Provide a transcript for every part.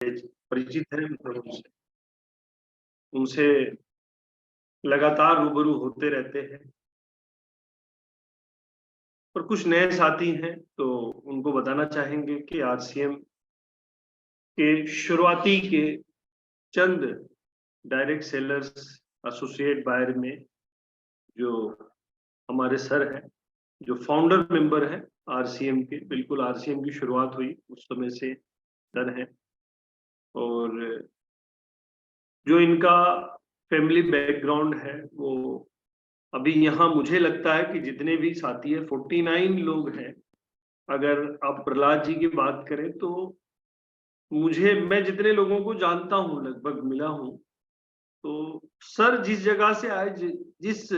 परिचित हैं, मतलब उनसे उनसे लगातार रूबरू होते रहते हैं। और कुछ नए साथी हैं, तो उनको बताना चाहेंगे कि आरसीएम के शुरुआती के चंद डायरेक्ट सेलर्स एसोसिएट बायर में जो हमारे सर हैं, जो फाउंडर मेंबर हैं आरसीएम के, बिल्कुल आरसीएम की शुरुआत हुई उस समय से सर हैं। और जो इनका फैमिली बैकग्राउंड है, वो अभी यहाँ मुझे लगता है कि जितने भी साथी है 49 लोग हैं। अगर आप प्रहलाद जी की बात करें तो मैं जितने लोगों को जानता हूँ, लगभग मिला हूँ, तो सर जिस जगह से आए, जिस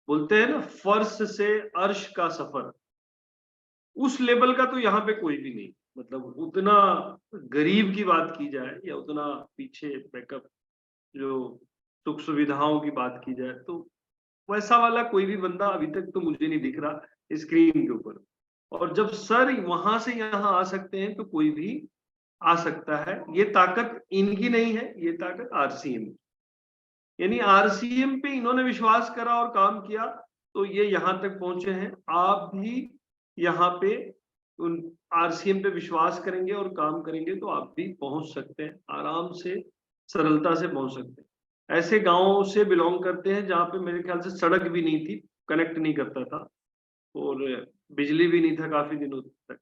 बोलते हैं ना फर्श से अर्श का सफर, उस लेवल का तो यहाँ पे कोई भी नहीं। मतलब उतना गरीब की बात की जाए या उतना पीछे बैकअप जो सुख सुविधाओं की बात की जाए, तो वैसा वाला कोई भी बंदा अभी तक तो मुझे नहीं दिख रहा स्क्रीन के ऊपर। और जब सर वहां से यहाँ आ सकते हैं तो कोई भी आ सकता है। ये ताकत इनकी नहीं है, ये ताकत आरसीएम की। यानी आरसीएम पे इन्होंने विश्वास करा और काम किया, तो ये यहाँ तक पहुंचे हैं। आप भी यहाँ पे उन आरसीएम पे विश्वास करेंगे और काम करेंगे तो आप भी पहुंच सकते हैं, आराम से सरलता से पहुंच सकते हैं। ऐसे गांवों से बिलोंग करते हैं जहाँ पे मेरे ख्याल से सड़क भी नहीं थी, कनेक्ट नहीं करता था, और बिजली भी नहीं था काफी दिनों तक।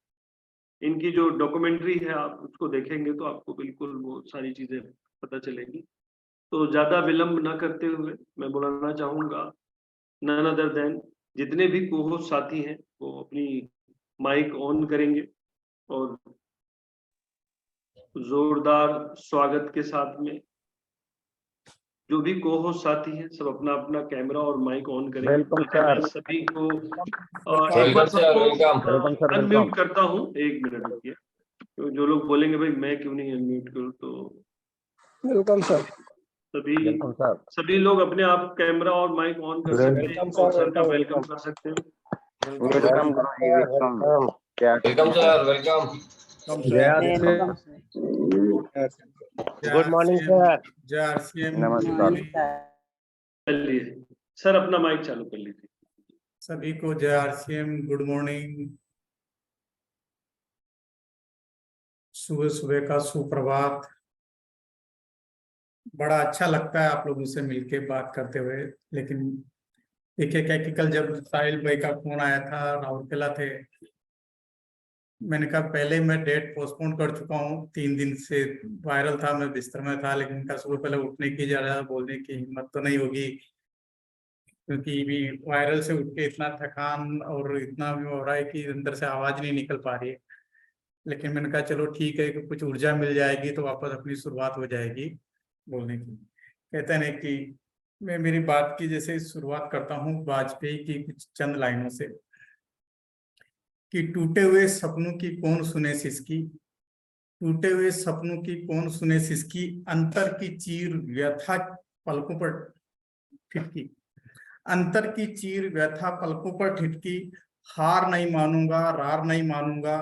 इनकी जो डॉक्यूमेंट्री है आप उसको देखेंगे तो आपको बिल्कुल वो सारी चीजें पता चलेगी। तो ज्यादा विलंब ना करते हुए मैं बुलाना चाहूंगा नन अदर देन, जितने भी कोहोस्ट साथी हैं वो अपनी माइक ऑन करेंगे और जोरदार स्वागत के साथ में जो भी कोहोस्ट साथी हैं सब अपना अपना कैमरा और माइक ऑन करेंगे। मैं सभी को एक बार सबको अनम्यूट करता हूँ, 1 मिनट रुकिए। तो जो लोग बोलेंगे भाई मैं क्यों नहीं अनम्यूट करूँ, तो वेलकम सर। सभी लोग अपने आप कैमरा और माइक ऑन कर सकते हैं और सर का वेलकम कर सकते हैं। Welcome sir, welcome. Good morning sir. जय आरसीएम। नमस्कार। चलिए सर अपना माइक चालू कर लीजिए। सभी को जय आरसीएम, गुड मॉर्निंग। सुबह सुबह का सुप्रभात। बड़ा अच्छा लगता है आप लोगों से मिलके बात करते हुए। लेकिन देखिए क्या कि कल जब साहिल भाई का फोन आया था, राउरकेला थे, मैंने कहा पहले मैं डेट पोस्टपोन कर चुका हूँ, 3 दिन से वायरल था, मैं बिस्तर में था, लेकिन इनका सुबह पहले उठने की जरा बोलने की हिम्मत तो नहीं होगी, क्योंकि भी वायरल से उठ के इतना थकान और इतना भी हो रहा है कि अंदर से आवाज नहीं निकल पा रही है। लेकिन मैंने कहा चलो ठीक है कि कुछ ऊर्जा मिल जाएगी तो वापस अपनी शुरुआत हो जाएगी बोलने की। कहते हैं कि मैं मेरी बात की जैसे शुरुआत करता हूँ वाजपेयी की कुछ चंद लाइनों से कि टूटे हुए सपनों की कौन सुने सिसकी, टूटे हुए सपनों की कौन सुने सिसकी, अंतर की चीर व्यथा पलकों पर ठिठकी, अंतर की चीर व्यथा पलकों पर ठिठकी, हार नहीं मानूंगा रार नहीं मानूंगा,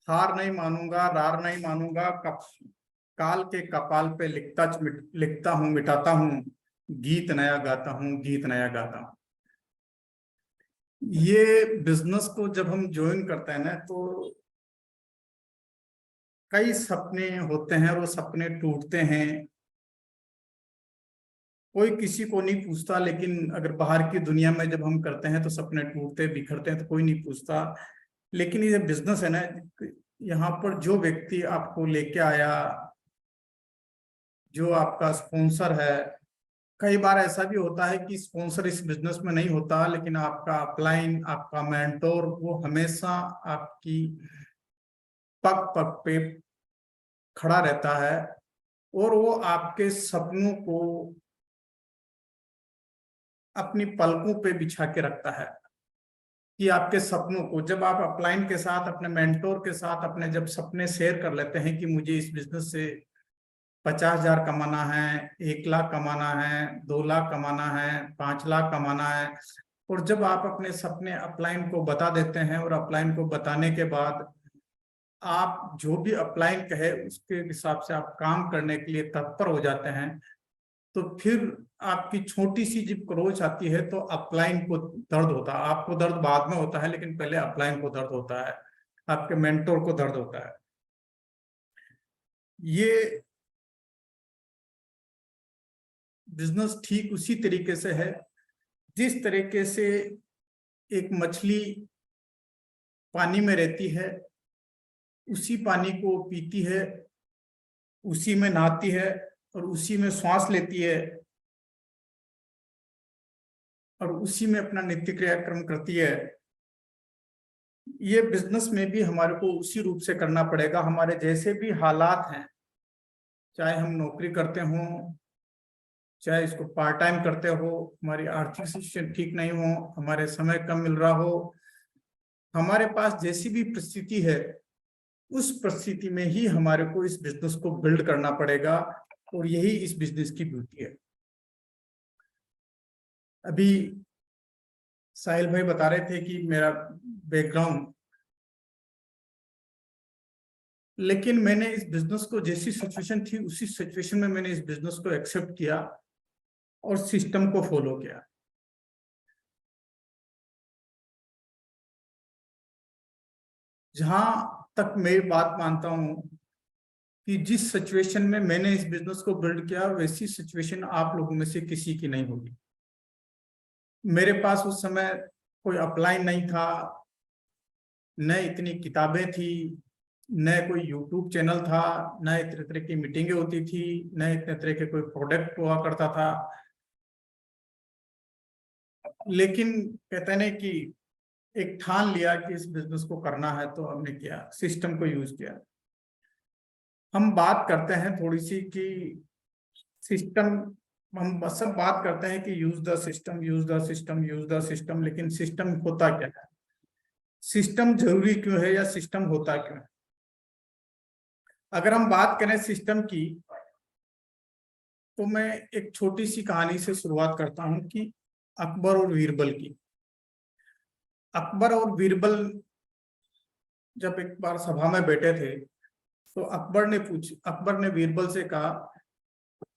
हार नहीं मानूंगा रार नहीं मानूंगा, काल के कपाल पे लिखता हूँ मिटाता हूँ, गीत नया गाता हूँ गीत नया गाता हूँ। ये बिजनेस को जब हम ज्वाइन करते हैं ना तो कई सपने होते हैं, वो सपने टूटते हैं, कोई किसी को नहीं पूछता। लेकिन अगर बाहर की दुनिया में जब हम करते हैं तो सपने टूटते बिखरते हैं तो कोई नहीं पूछता। लेकिन ये बिजनेस है ना, यहाँ पर जो व्यक्ति आपको लेके आया, जो आपका स्पॉन्सर है, कई बार ऐसा भी होता है कि स्पॉन्सर इस बिजनेस में नहीं होता, लेकिन आपका अपलाइन, आपका मेंटोर, वो हमेशा आपकी पग पग पे खड़ा रहता है और वो आपके सपनों को अपनी पलकों पे बिछा के रखता है। कि आपके सपनों को जब आप अपलाइन के साथ, अपने मेंटोर के साथ अपने जब सपने शेयर कर लेते हैं कि मुझे इस बिजनेस से 50,000 कमाना है, 1 लाख कमाना है, 2 लाख कमाना है, 5 लाख कमाना है, और जब आप अपने सपने अपलाइन को बता देते हैं और अपलाइन को बताने के बाद आप जो भी अपलाइन कहे उसके हिसाब से आप काम करने के लिए तत्पर हो जाते हैं, तो फिर आपकी छोटी सी जब क्रोच आती है तो अपलाइन को दर्द होता है। आपको दर्द बाद में होता है, लेकिन पहले अपलाइन को दर्द होता है, आपके मेंटोर को दर्द होता है। ये बिजनेस ठीक उसी तरीके से है जिस तरीके से एक मछली पानी में रहती है, उसी पानी को पीती है, उसी में नहाती है और उसी में श्वास लेती है और उसी में अपना नित्य क्रियाक्रम करती है। ये बिजनेस में भी हमारे को उसी रूप से करना पड़ेगा। हमारे जैसे भी हालात हैं, चाहे हम नौकरी करते हों, चाहे इसको पार्ट टाइम करते हो, हमारी आर्थिक स्थिति ठीक नहीं हो, हमारे समय कम मिल रहा हो, हमारे पास जैसी भी परिस्थिति है, उस परिस्थिति में ही हमारे को इस बिजनेस को बिल्ड करना पड़ेगा। और यही इस बिजनेस की ब्यूटी है। अभी साहिल भाई बता रहे थे कि मेरा बैकग्राउंड, लेकिन मैंने इस बिजनेस को जैसी सिचुएशन थी उसी सिचुएशन में मैंने इस बिजनेस को एक्सेप्ट किया और सिस्टम को फॉलो किया। जहां तक मैं बात मानता हूं कि जिस सिचुएशन में मैंने इस बिजनेस को बिल्ड किया, वैसी सिचुएशन आप लोगों में से किसी की नहीं होगी। मेरे पास उस समय कोई अपलाइन नहीं था, न इतनी किताबें थी, न कोई यूट्यूब चैनल था, न इतने तरह की मीटिंगें होती थी, न इतने तरह के कोई प्रोडक्ट हुआ करता था। लेकिन कहते हैं ना कि एक ठान लिया कि इस बिजनेस को करना है, तो हमने किया, सिस्टम को यूज किया। हम बात करते हैं थोड़ी सी कि सिस्टम, हम सब बात करते हैं कि use the system, use the system, use the system, लेकिन सिस्टम होता क्या है, सिस्टम जरूरी क्यों है, या सिस्टम होता क्यों है। अगर हम बात करें सिस्टम की, तो मैं एक छोटी सी कहानी से शुरुआत करता हूं कि अकबर और बीरबल की। अकबर और बीरबल जब एक बार सभा में बैठे थे, तो अकबर ने बीरबल से कहा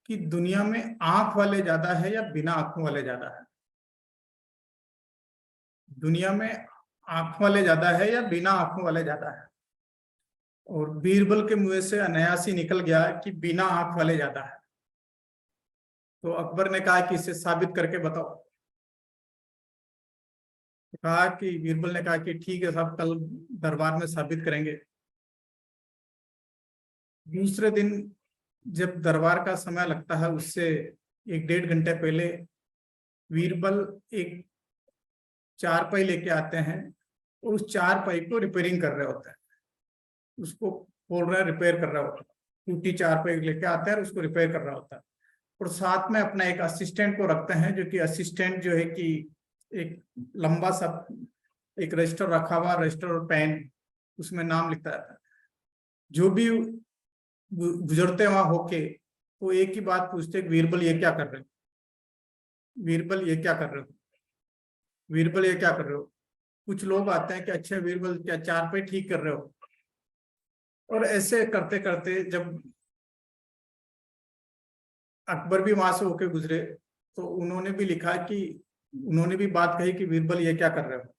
कि दुनिया में आंख वाले ज्यादा है या बिना आंखों वाले ज्यादा है। दुनिया में आंख वाले ज्यादा है या बिना आंखों वाले ज्यादा है। और बीरबल के मुंह से अनायास ही निकल गया कि बिना आंख वाले ज्यादा है। तो अकबर ने कहा कि इसे साबित करके बताओ। कहा कि बीरबल ने कहा कि ठीक है साहब, कल दरबार में साबित करेंगे। दूसरे दिन जब दरबार का समय लगता है, उससे 1-1.5 घंटे पहले बीरबल एक चारपाई लेके आते हैं और उस चारपाई को रिपेयरिंग कर रहे होते हैं, उसको खोल रहा है, रिपेयर कर रहा होता है। टूटी चारपाई लेके आते हैं और उसको रिपेयर कर रहा होता है। और साथ में अपना एक असिस्टेंट को रखते हैं, जो कि असिस्टेंट जो है कि एक लंबा सा एक रजिस्टर रखा हुआ, रजिस्टर और पेन, उसमें नाम लिखता रहता है। जो भी गुजरते वहां होके तो एक ही बात पूछते, बीरबल ये क्या कर रहे हो, बीरबल ये क्या कर रहे हो, बीरबल ये क्या कर रहे हो। कुछ लोग आते हैं कि अच्छा बीरबल क्या चारपाई ठीक कर रहे हो। और ऐसे करते करते जब अकबर भी वहां से होके गुजरे, तो उन्होंने भी लिखा कि उन्होंने भी बात कही कि बीरबल ये क्या कर रहे हो।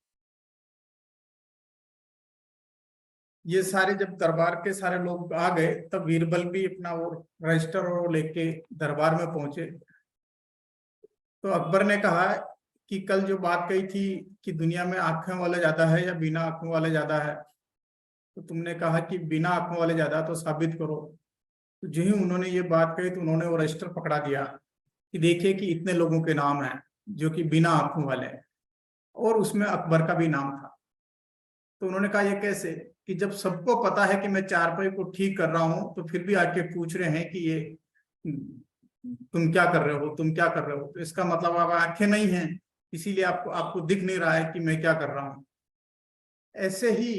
ये सारे जब दरबार के सारे लोग आ गए, तब बीरबल भी अपना वो रजिस्टर और लेके दरबार में पहुंचे। तो अकबर ने कहा कि कल जो बात कही थी कि दुनिया में आंखों वाले ज्यादा है या बिना आंखों वाले ज्यादा है, तो तुमने कहा कि बिना आंखों वाले ज्यादा, तो साबित करो। तो जो ही उन्होंने ये बात कही, तो उन्होंने वो रजिस्टर पकड़ा दिया कि देखिए कि इतने लोगों के नाम हैं जो कि बिना आंखों वाले हैं, और उसमें अकबर का भी नाम था। तो उन्होंने कहा ये कैसे, कि जब सबको पता है कि मैं चारपाई को ठीक कर रहा हूं, तो फिर भी आके पूछ रहे हैं कि ये तुम क्या कर रहे हो, तुम क्या कर रहे हो। तो इसका मतलब अब आंखें नहीं हैं, इसीलिए आपको दिख नहीं रहा है कि मैं क्या कर रहा हूं। ऐसे ही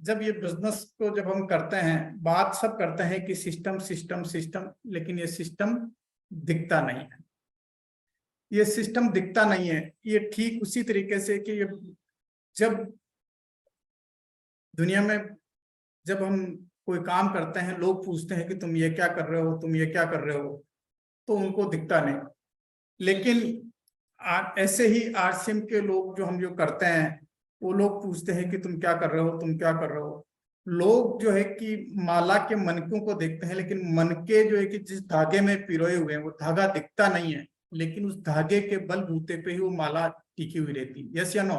जब ये बिजनेस को जब हम करते हैं, बात सब करते हैं कि सिस्टम सिस्टम सिस्टम, लेकिन ये सिस्टम दिखता नहीं है। ये सिस्टम दिखता नहीं है। ये ठीक उसी तरीके से कि ये जब दुनिया में जब हम कोई काम करते हैं, लोग पूछते हैं कि तुम ये क्या कर रहे हो, तुम ये क्या कर रहे हो, तो उनको दिखता नहीं। लेकिन ऐसे ही आरसीएम के लोग जो हम जो करते हैं, वो लोग पूछते हैं कि तुम क्या कर रहे हो, तुम क्या कर रहे हो। लोग जो है कि माला के मनकों को देखते हैं, लेकिन मनके जो है कि जिस धागे में पिरोए हुए हैं वो धागा दिखता नहीं है, लेकिन उस धागे के बलबूते पे ही वो माला टिकी हुई रहती है। यस या नो,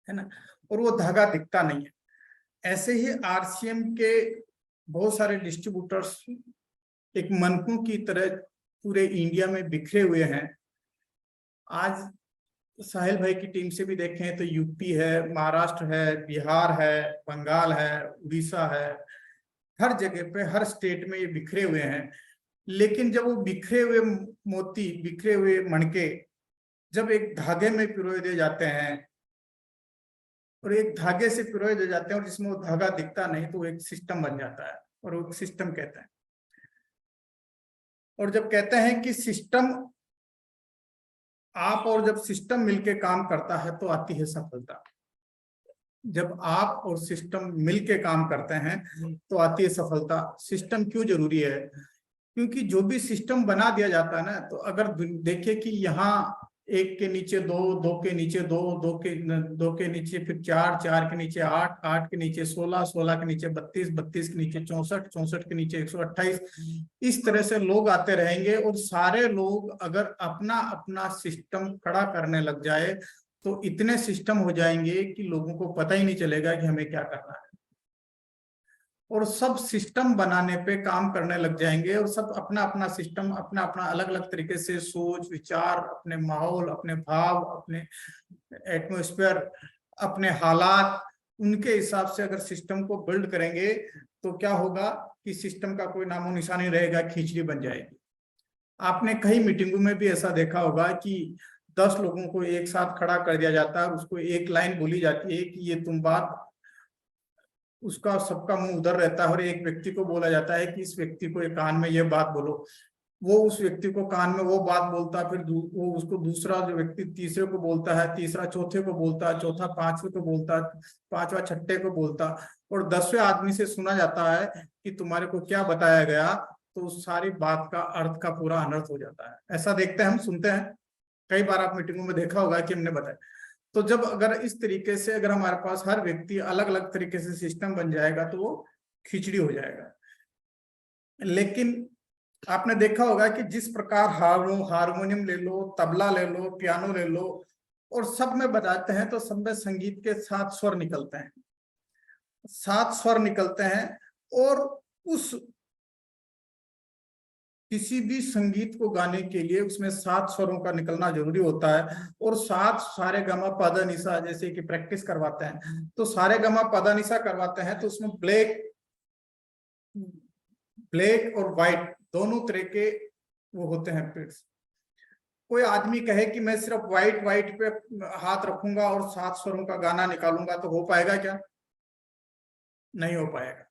है ना। और वो धागा दिखता नहीं है। ऐसे ही आरसीएम के बहुत सारे डिस्ट्रीब्यूटर्स एक मनकों की तरह पूरे इंडिया में बिखरे हुए हैं। आज साहिल भाई की टीम से भी देखें तो यूपी है, महाराष्ट्र है, बिहार है, बंगाल है, उड़ीसा है, हर जगह पे, हर स्टेट में ये बिखरे हुए हैं। लेकिन जब वो बिखरे हुए मोती, बिखरे हुए मणके जब एक धागे में पिरोए दिए जाते हैं, और एक धागे से पिरोए दिए जाते हैं और जिसमें वो धागा दिखता नहीं, तो वो एक सिस्टम बन जाता है, और वो सिस्टम कहते हैं। और जब कहते हैं कि सिस्टम, आप और जब सिस्टम मिलके काम करता है तो आती है सफलता। जब आप और सिस्टम मिलके काम करते हैं तो आती है सफलता। सिस्टम क्यों जरूरी है? क्योंकि जो भी सिस्टम बना दिया जाता है ना, तो अगर देखिए कि यहाँ एक के नीचे दो, दो के नीचे दो, दो के नीचे फिर चार, चार के नीचे आठ, आठ के नीचे 16, 16 के नीचे 32, 32 के नीचे 64, 64 के नीचे 128, इस तरह से लोग आते रहेंगे। और सारे लोग अगर अपना अपना सिस्टम खड़ा करने लग जाए तो इतने सिस्टम हो जाएंगे कि लोगों को पता ही नहीं चलेगा कि हमें क्या करना है। और सब सिस्टम बनाने पे काम करने लग जाएंगे, और सब अपना अपना सिस्टम, अपना अपना अलग अलग तरीके से सोच विचार, अपने माहौल, अपने भाव, अपने एटमॉस्फेयर, अपने हालात, उनके हिसाब से अगर सिस्टम को बिल्ड करेंगे तो क्या होगा कि सिस्टम का कोई नामो निशान नहीं रहेगा, खिचड़ी बन जाएगी। आपने कई मीटिंगों में भी ऐसा देखा होगा कि 10 लोगों को एक साथ खड़ा कर दिया जाता है, उसको एक लाइन बोली जाती है कि ये तुम बात, उसका सबका मुंह उधर रहता है, और एक व्यक्ति को बोला जाता है कि इस व्यक्ति को एक कान में ये बात बोलो। वो उस व्यक्ति को कान में वो बात बोलता है, फिर वो उसको दूसरा जो व्यक्ति तीसरे को बोलता है, तीसरा चौथे को बोलता है, चौथा पांचवे को बोलता है, पांचवा छठे को बोलता, और 10वें आदमी से सुना जाता है कि तुम्हारे को क्या बताया गया, तो उस सारी बात का अर्थ का पूरा अनर्थ हो जाता है। ऐसा देखते हैं, हम सुनते हैं, कई बार आप मीटिंगों में देखा होगा कि हमने बताया। तो जब अगर इस तरीके से अगर हमारे पास हर व्यक्ति अलग अलग तरीके से सिस्टम बन जाएगा तो वो खिचड़ी हो जाएगा। लेकिन आपने देखा होगा कि जिस प्रकार हारमोनियम ले लो, तबला ले लो, पियानो ले लो, और सब में बजाते हैं तो सब में संगीत के 7 स्वर निकलते हैं, 7 स्वर निकलते हैं। और उस किसी भी संगीत को गाने के लिए उसमें 7 स्वरों का निकलना जरूरी होता है। और 7 सारे गमा पदा निशा जैसे कि प्रैक्टिस करवाते हैं, तो सारे गमा पदा निशा करवाते हैं, तो उसमें ब्लैक और व्हाइट दोनों तरह के वो होते हैं पिट्स। कोई आदमी कहे कि मैं सिर्फ व्हाइट पे हाथ रखूंगा और 7 स्वरों का गाना निकालूंगा, तो हो पाएगा क्या? नहीं हो पाएगा।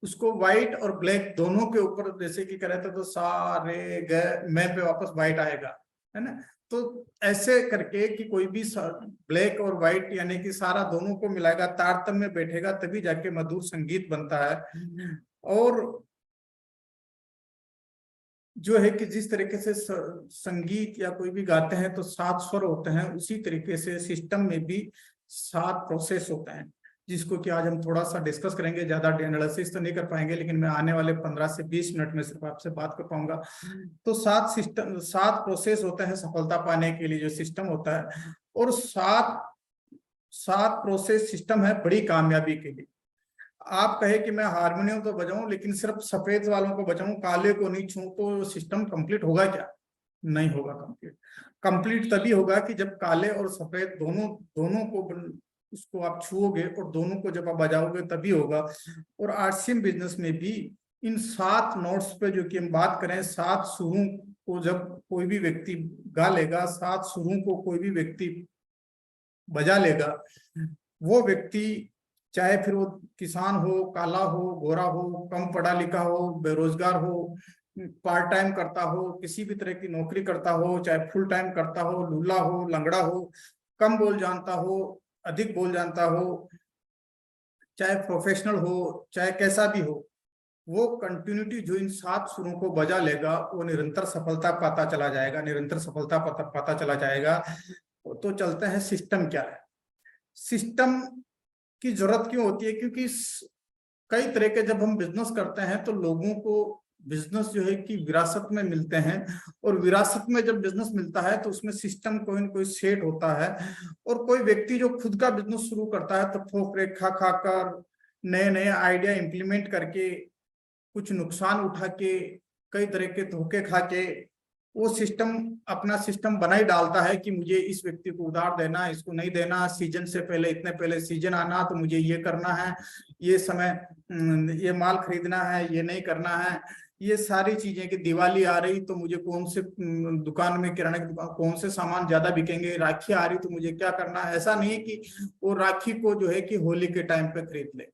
उसको व्हाइट और ब्लैक दोनों के ऊपर जैसे कि करे तो सा रे ग मैं पे वापस व्हाइट आएगा, है ना। तो ऐसे करके कि कोई भी ब्लैक और व्हाइट यानी कि सारा दोनों को मिलाएगा, तारतम्य में बैठेगा, तभी जाके मधुर संगीत बनता है। और जो है कि जिस तरीके से संगीत या कोई भी गाते हैं तो 7 स्वर होते हैं, उसी तरीके से सिस्टम में भी 7 प्रोसेस होते हैं, जिसको कि आज हम थोड़ा सा डिस्कस करेंगे। ज्यादा एनालिसिस तो नहीं कर पाएंगे, लेकिन मैं आने वाले 15 से 20 मिनट में सिर्फ आपसे बात कर पाऊंगा। तो 7 प्रोसेस होते हैं सफलता पाने के लिए जो सिस्टम होता है, और 7 प्रोसेस सिस्टम है बड़ी कामयाबी के लिए। आप कहे कि मैं हारमोनियम तो बजाऊं लेकिन सिर्फ सफेद वालों को बजाऊं, काले को नहीं छूं, तो सिस्टम कंप्लीट होगा क्या? नहीं होगा कंप्लीट। कंप्लीट तभी होगा कि जब काले और सफेद दोनों को उसको आप छुओगे और दोनों को जब आप बजाओगे तभी होगा। और आरसीएम बिजनेस में भी इन 7 नोट्स पे जो कि हम बात करें, 7 सुरों को जब कोई भी व्यक्ति गा लेगा, 7 सुरों को कोई भी व्यक्ति बजा लेगा, वो व्यक्ति चाहे फिर वो किसान हो, काला हो, गोरा हो, कम पढ़ा लिखा हो, बेरोजगार हो, पार्ट टाइम करता हो, किसी भी तरह की नौकरी करता हो, चाहे फुल टाइम करता हो, लूला हो, लंगड़ा हो, कम बोल जानता हो, अधिक बोल जानता हो, चाहे प्रोफेशनल हो चाहे कैसा भी हो, वो कंटिन्यूटी जो इन 7 सुरों को बजा लेगा वो निरंतर सफलता पाता चला जाएगा, निरंतर सफलता पाता चला जाएगा। तो चलते हैं सिस्टम क्या है। सिस्टम की जरूरत क्यों होती है? क्योंकि कई तरह के जब हम बिजनेस करते हैं तो लोगों को बिजनेस जो है कि विरासत में मिलते हैं, और विरासत में जब बिजनेस मिलता है तो उसमें सिस्टम कोई न कोई सेट होता है। और कोई व्यक्ति जो खुद का बिजनेस शुरू करता है तो ठोक रेखा खाकर नए नए आइडिया इंप्लीमेंट करके कुछ नुकसान उठा के कई तरह के धोखे खा के वो सिस्टम अपना सिस्टम बना ही डालता है कि मुझे इस व्यक्ति को उधार देना, इसको नहीं देना, सीजन से पहले इतने पहले सीजन आना तो मुझे ये करना है, ये समय ये माल खरीदना है, ये नहीं करना है, ये सारी चीजें कि दिवाली आ रही तो मुझे कौन से दुकान में, किराने की दुकान कौन से सामान ज्यादा बिकेंगे, राखी आ रही तो मुझे क्या करना है। ऐसा नहीं है कि वो राखी को जो है कि होली के टाइम पे खरीद ले,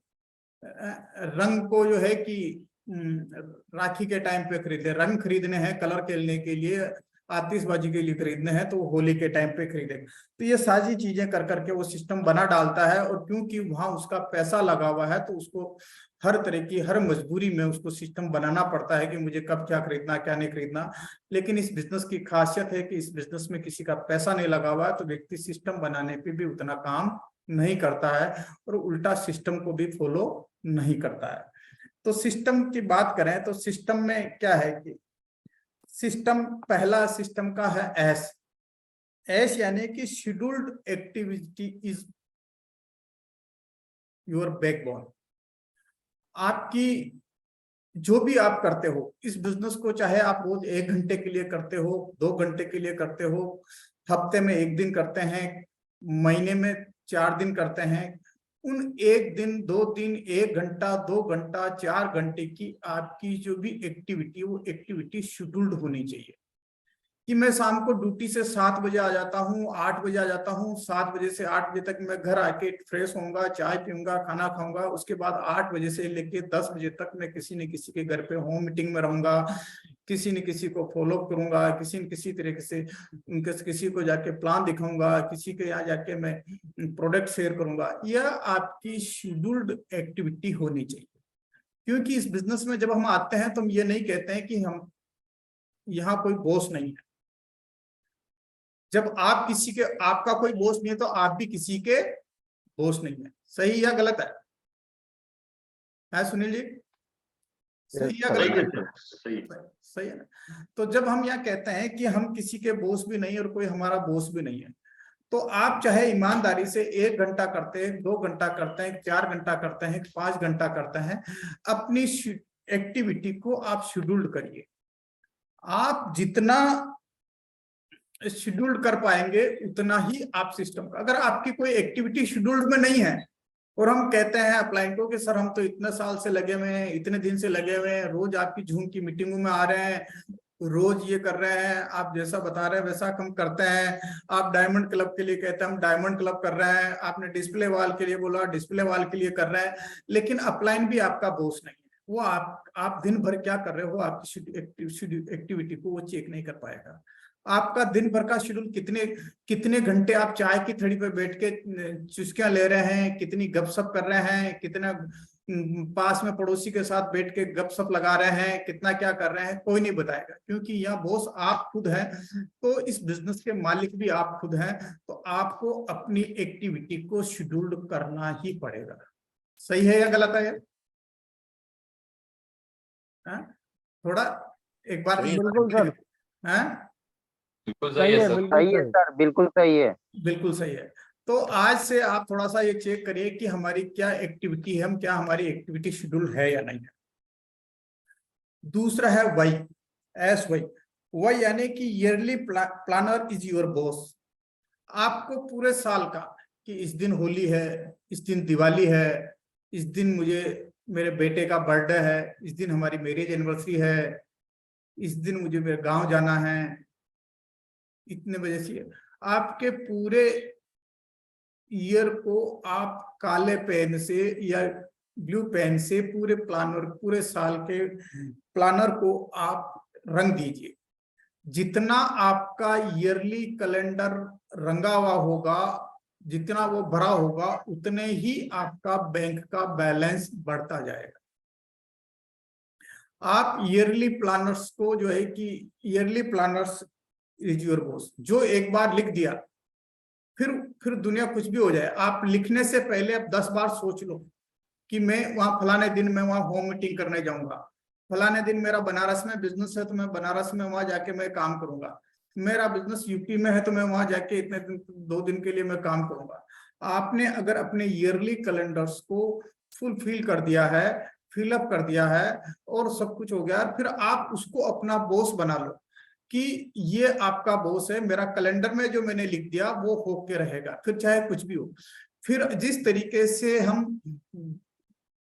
रंग को जो है कि राखी के टाइम पे खरीदे, रंग खरीदने हैं कलर खेलने के लिए, आतिशबाजी के लिए खरीदने हैं तो होली के टाइम पे खरीदे। तो ये सारी चीजें कर करके वो सिस्टम बना डालता है, और क्योंकि वहां उसका पैसा लगा हुआ है तो उसको हर तरह की हर मजबूरी में उसको सिस्टम बनाना पड़ता है कि मुझे कब क्या खरीदना क्या नहीं खरीदना। लेकिन इस बिजनेस की खासियत है कि इस बिजनेस में किसी का पैसा नहीं लगा हुआ है तो व्यक्ति सिस्टम बनाने पे भी उतना काम नहीं करता है और उल्टा सिस्टम को भी फॉलो नहीं करता है। तो सिस्टम की बात करें तो सिस्टम में क्या है कि सिस्टम, पहला सिस्टम का है एस। एस यानी कि scheduled activity is your backbone. आपकी जो भी आप करते हो इस बिजनेस को, चाहे आप रोज 1 घंटे के लिए करते हो, 2 घंटे के लिए करते हो, हफ्ते में 1 दिन करते हैं, महीने में 4 दिन करते हैं, उन 1 दिन 2 दिन 1 घंटा 2 घंटा 4 घंटे की आपकी जो भी एक्टिविटी, वो एक्टिविटी शेड्यूल्ड होनी चाहिए। कि मैं शाम को ड्यूटी से 7 बजे आ जाता हूँ, 8 बजे आ जाता हूँ, 7 बजे से 8 बजे तक मैं घर आके फ्रेश होऊंगा, चाय पीऊंगा, खाना खाऊंगा, उसके बाद 8 बजे से लेके 10 बजे तक मैं किसी न किसी के घर पे होम मीटिंग में रहूंगा, किसी न किसी को फॉलो करूंगा, किसी न किसी तरीके से किसी को जाके प्लान दिखाऊंगा, किसी के यहाँ जाके मैं प्रोडक्ट शेयर करूंगा। यह आपकी शेड्यूल्ड एक्टिविटी होनी चाहिए। क्योंकि इस बिजनेस में जब हम आते हैं तो हम ये नहीं कहते हैं कि हम यहाँ कोई बॉस नहीं है। जब आप किसी के, आपका कोई बॉस नहीं है तो आप भी किसी के बॉस नहीं है। सही या गलत है सुनील जी? सही या गलत है? सही है ना? तो जब हम यहाँ कहते हैं कि हम किसी के बॉस भी नहीं और कोई हमारा बॉस भी नहीं है, तो आप चाहे ईमानदारी से 1 घंटा करते हैं, 2 घंटा करते हैं, 4 घंटा करते हैं, 5 घंटा करते हैं, अपनी एक्टिविटी को आप शेड्यूल्ड करिए। आप जितना शेड्यूल्ड कर पाएंगे उतना ही आप सिस्टम का, अगर आपकी कोई एक्टिविटी शेड्यूल्ड में नहीं है और हम कहते हैं अपलाइन को कि सर हम तो इतने साल से लगे हुए हैं, इतने दिन से लगे हुए हैं, रोज आपकी जूम की मीटिंगों में आ रहे हैं, रोज ये कर रहे हैं, आप जैसा बता रहे हैं वैसा हम करते हैं, आप डायमंड क्लब के लिए कहते हैं हम डायमंड क्लब कर रहे हैं, आपने डिस्प्ले वाल के लिए बोला डिस्प्ले वाल के लिए कर रहे हैं, लेकिन अपलाइन भी आपका बॉस नहीं है। वो आप दिन भर क्या कर रहे हो, आपकी एक्टिविटी को वो चेक नहीं कर पाएगा। आपका दिन भर का शेड्यूल, कितने घंटे आप चाय की थड़ी पे बैठ के चुस्कियां ले रहे हैं, कितनी गपशप कर रहे हैं, कितना पास में पड़ोसी के साथ बैठ के गपशप लगा रहे हैं, कितना क्या कर रहे हैं, कोई नहीं बताएगा। क्योंकि यह बॉस आप खुद हैं, तो इस बिजनेस के मालिक भी आप खुद हैं, तो आपको अपनी एक्टिविटी को शेड्यूल्ड करना ही पड़ेगा। सही है या गलत है? थोड़ा एक बार बिल्कुल सर, बिल्कुल सही है, सर। बिल्कुल सही है सर, बिल्कुल सही है। बिल्कुल सही है। तो आज से आप थोड़ा सा ये चेक करिए कि हमारी क्या एक्टिविटी है, हम क्या हमारी एक्टिविटी शेड्यूल है या नहीं है। दूसरा है वाई, एस वाई। वाई यानी कि yearly planner is your boss. आपको पूरे साल का कि इस दिन होली है, इस दिन दिवाली है, इस दिन मुझे मेरे बेटे का बर्थडे है, इस दिन हमारी मैरिज एनिवर्सरी है, इस दिन मुझे मेरे गांव जाना है, इतने बजे से आपके पूरे ईयर को आप काले पेन से या ब्लू पेन से पूरे प्लानर, पूरे साल के प्लानर को आप रंग दीजिए। जितना आपका ईयरली कैलेंडर रंगा हुआ होगा जितना वो भरा होगा उतने ही आपका बैंक का बैलेंस बढ़ता जाएगा। आप ईयरली प्लानर्स को जो है कि yearly planners is your boss, जो एक बार लिख दिया फिर दुनिया कुछ भी हो जाए, आप लिखने से पहले आप 10 बार सोच लो कि मैं वहां फलाने दिन मैं वहां होम मीटिंग करने जाऊंगा, फलाने दिन मेरा बनारस में बिजनेस है तो मैं बनारस में वहां जाके मैं काम करूंगा, मेरा बिजनेस यूपी में है तो मैं वहां जाके इतने दिन 2 दिन के लिए मैं काम करूंगा। आपने अगर अपने ईयरली कैलेंडर्स को फुलफिल कर दिया है, फिलअप कर दिया है और सब कुछ हो गया, फिर आप उसको अपना बॉस बना लो कि ये आपका बॉस है, मेरा कैलेंडर में जो मैंने लिख दिया वो होके रहेगा, फिर चाहे कुछ भी हो। फिर जिस तरीके से हम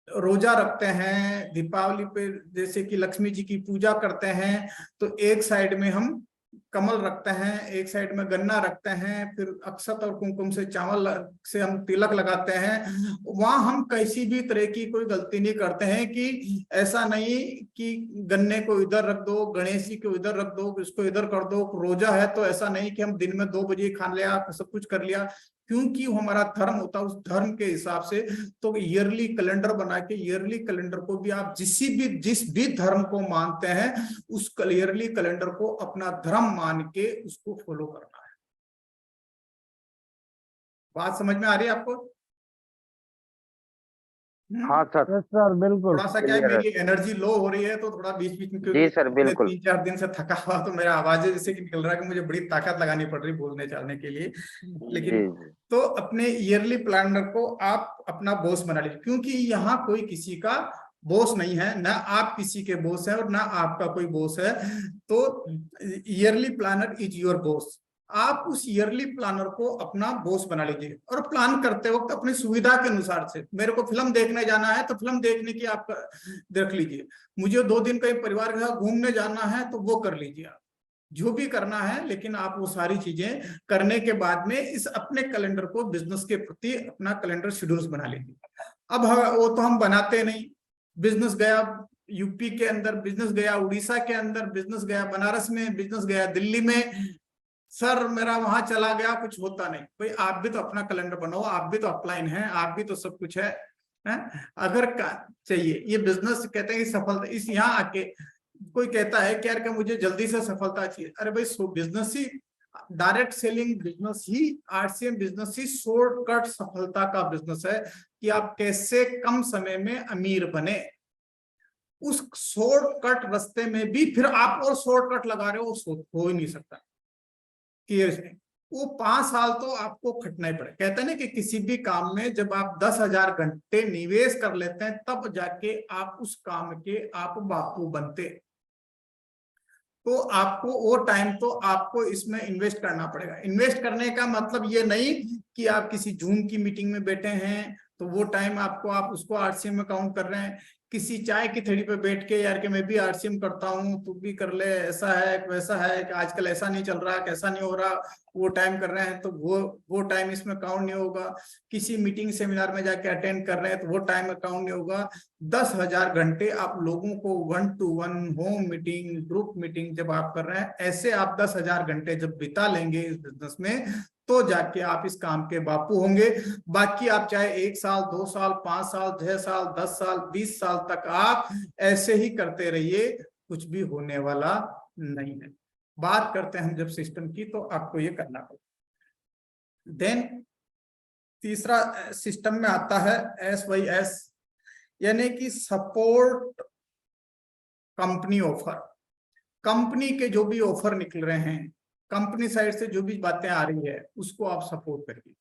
रोजा रखते हैं दीपावली पे, जैसे कि लक्ष्मी जी की पूजा करते हैं, तो एक साइड में हम कमल रखते हैं, एक साइड में गन्ना रखते हैं, फिर अक्षत और कुमकुम से चावल से हम तिलक लगाते हैं। वहां हम किसी भी तरह की कोई गलती नहीं करते हैं कि ऐसा नहीं कि गन्ने को इधर रख दो, गणेश जी को इधर रख दो, इसको इधर कर दो। रोजा है तो ऐसा नहीं कि हम दिन में 2 बजे खा लिया, सब कुछ कर लिया, क्योंकि हमारा धर्म होता है, उस धर्म के हिसाब से तो ईयरली कैलेंडर बना के ईयरली कैलेंडर को भी आप जिस भी धर्म को मानते हैं उस ईयरली कैलेंडर को अपना धर्म मान के उसको फॉलो करना है। बात समझ में आ रही है आपको? हाँ सर, यस सर, बिल्कुल। थोड़ा सा क्या है, मेरी एनर्जी लो हो रही है तो थोड़ा बीच बीच में, जी सर, बिल्कुल। 3-4 दिन से थका हुआ तो मेरा आवाज जैसे कि निकल रहा है कि मुझे बड़ी ताकत लगानी पड़ रही बोलने चालने के लिए। लेकिन जी। तो अपने ईयरली प्लानर को आप अपना बॉस बना लीजिए, क्योंकि यहाँ कोई किसी का बॉस नहीं है, ना आप किसी के बॉस है और ना आपका कोई बॉस है। तो yearly planner is your boss. आप उस ईयरली प्लानर को अपना बॉस बना लीजिए और प्लान करते वक्त अपनी सुविधा के अनुसार से, मेरे को फिल्म देखने जाना है तो फिल्म देखने की आप देख लीजिए, मुझे 2 दिन कहीं परिवार के साथ घूमने जाना है तो वो कर लीजिए, आप जो भी करना है। लेकिन आप वो सारी चीजें करने के बाद में इस अपने कैलेंडर को बिजनेस के प्रति अपना कैलेंडर शेड्यूल्स बना लीजिए। अब वो तो हम बनाते नहीं, बिजनेस गया यूपी के अंदर, बिजनेस गया उड़ीसा के अंदर, बिजनेस गया बनारस में, बिजनेस गया दिल्ली में, सर मेरा वहां चला गया, कुछ होता नहीं। भाई आप भी तो अपना कैलेंडर बनाओ, आप भी तो अपलाइन है, आप भी तो सब कुछ है? अगर चाहिए ये बिजनेस, कहते हैं कि सफलता इस यहाँ आके कोई कहता है कि यार कि मुझे जल्दी से सफलता चाहिए, अरे भाई बिजनेस ही, डायरेक्ट सेलिंग बिजनेस ही, आरसीएम बिजनेस ही शॉर्टकट सफलता का बिजनेस है कि आप कैसे कम समय में अमीर बने। उस शॉर्टकट रास्ते में भी फिर आप और शॉर्टकट लगा रहे हो ही नहीं सकता कि वो 5 साल तो आपको खटना ही पड़े। कहते हैं ना कि किसी भी काम में जब आप 10,000 घंटे निवेश कर लेते हैं तब जाके आप उस काम के आप बापू बनते। तो आपको वो टाइम तो आपको इसमें इन्वेस्ट करना पड़ेगा। इन्वेस्ट करने का मतलब ये नहीं कि आप किसी जूम की मीटिंग में बैठे हैं तो वो टाइम आपको, आप उसको आरसीएम में काउंट कर रहे हैं। किसी चाय की थैली पे बैठ के यार कि मैं भी आरसीएम करता हूँ तू भी कर ले, ऐसा है वैसा है कि आजकल ऐसा नहीं चल रहा, कैसा नहीं हो रहा, वो टाइम कर रहे हैं तो वो टाइम इसमें काउंट नहीं होगा। किसी मीटिंग सेमिनार में जाके अटेंड कर रहे हैं तो वो टाइम काउंट नहीं होगा। 10,000 घंटे आप लोगों को 1-to-1 home meeting, group meeting जब आप कर रहे हैं, ऐसे आप 10,000 घंटे जब बिता लेंगे इस बिजनेस में तो जाके आप इस काम के बापू होंगे। बाकी आप चाहे 1 साल, 2 साल, 5 साल, 6 साल, 10 साल, 20 साल तक आप ऐसे ही करते रहिए, कुछ भी होने वाला नहीं है। बात करते हैं हम जब सिस्टम की तो आपको ये करना पड़ेगा। देन तीसरा सिस्टम में आता है SYS, यानी कि सपोर्ट कंपनी ऑफर। कंपनी के जो भी ऑफर निकल रहे हैं, कंपनी साइड से जो भी बातें आ रही है उसको आप सपोर्ट करिए।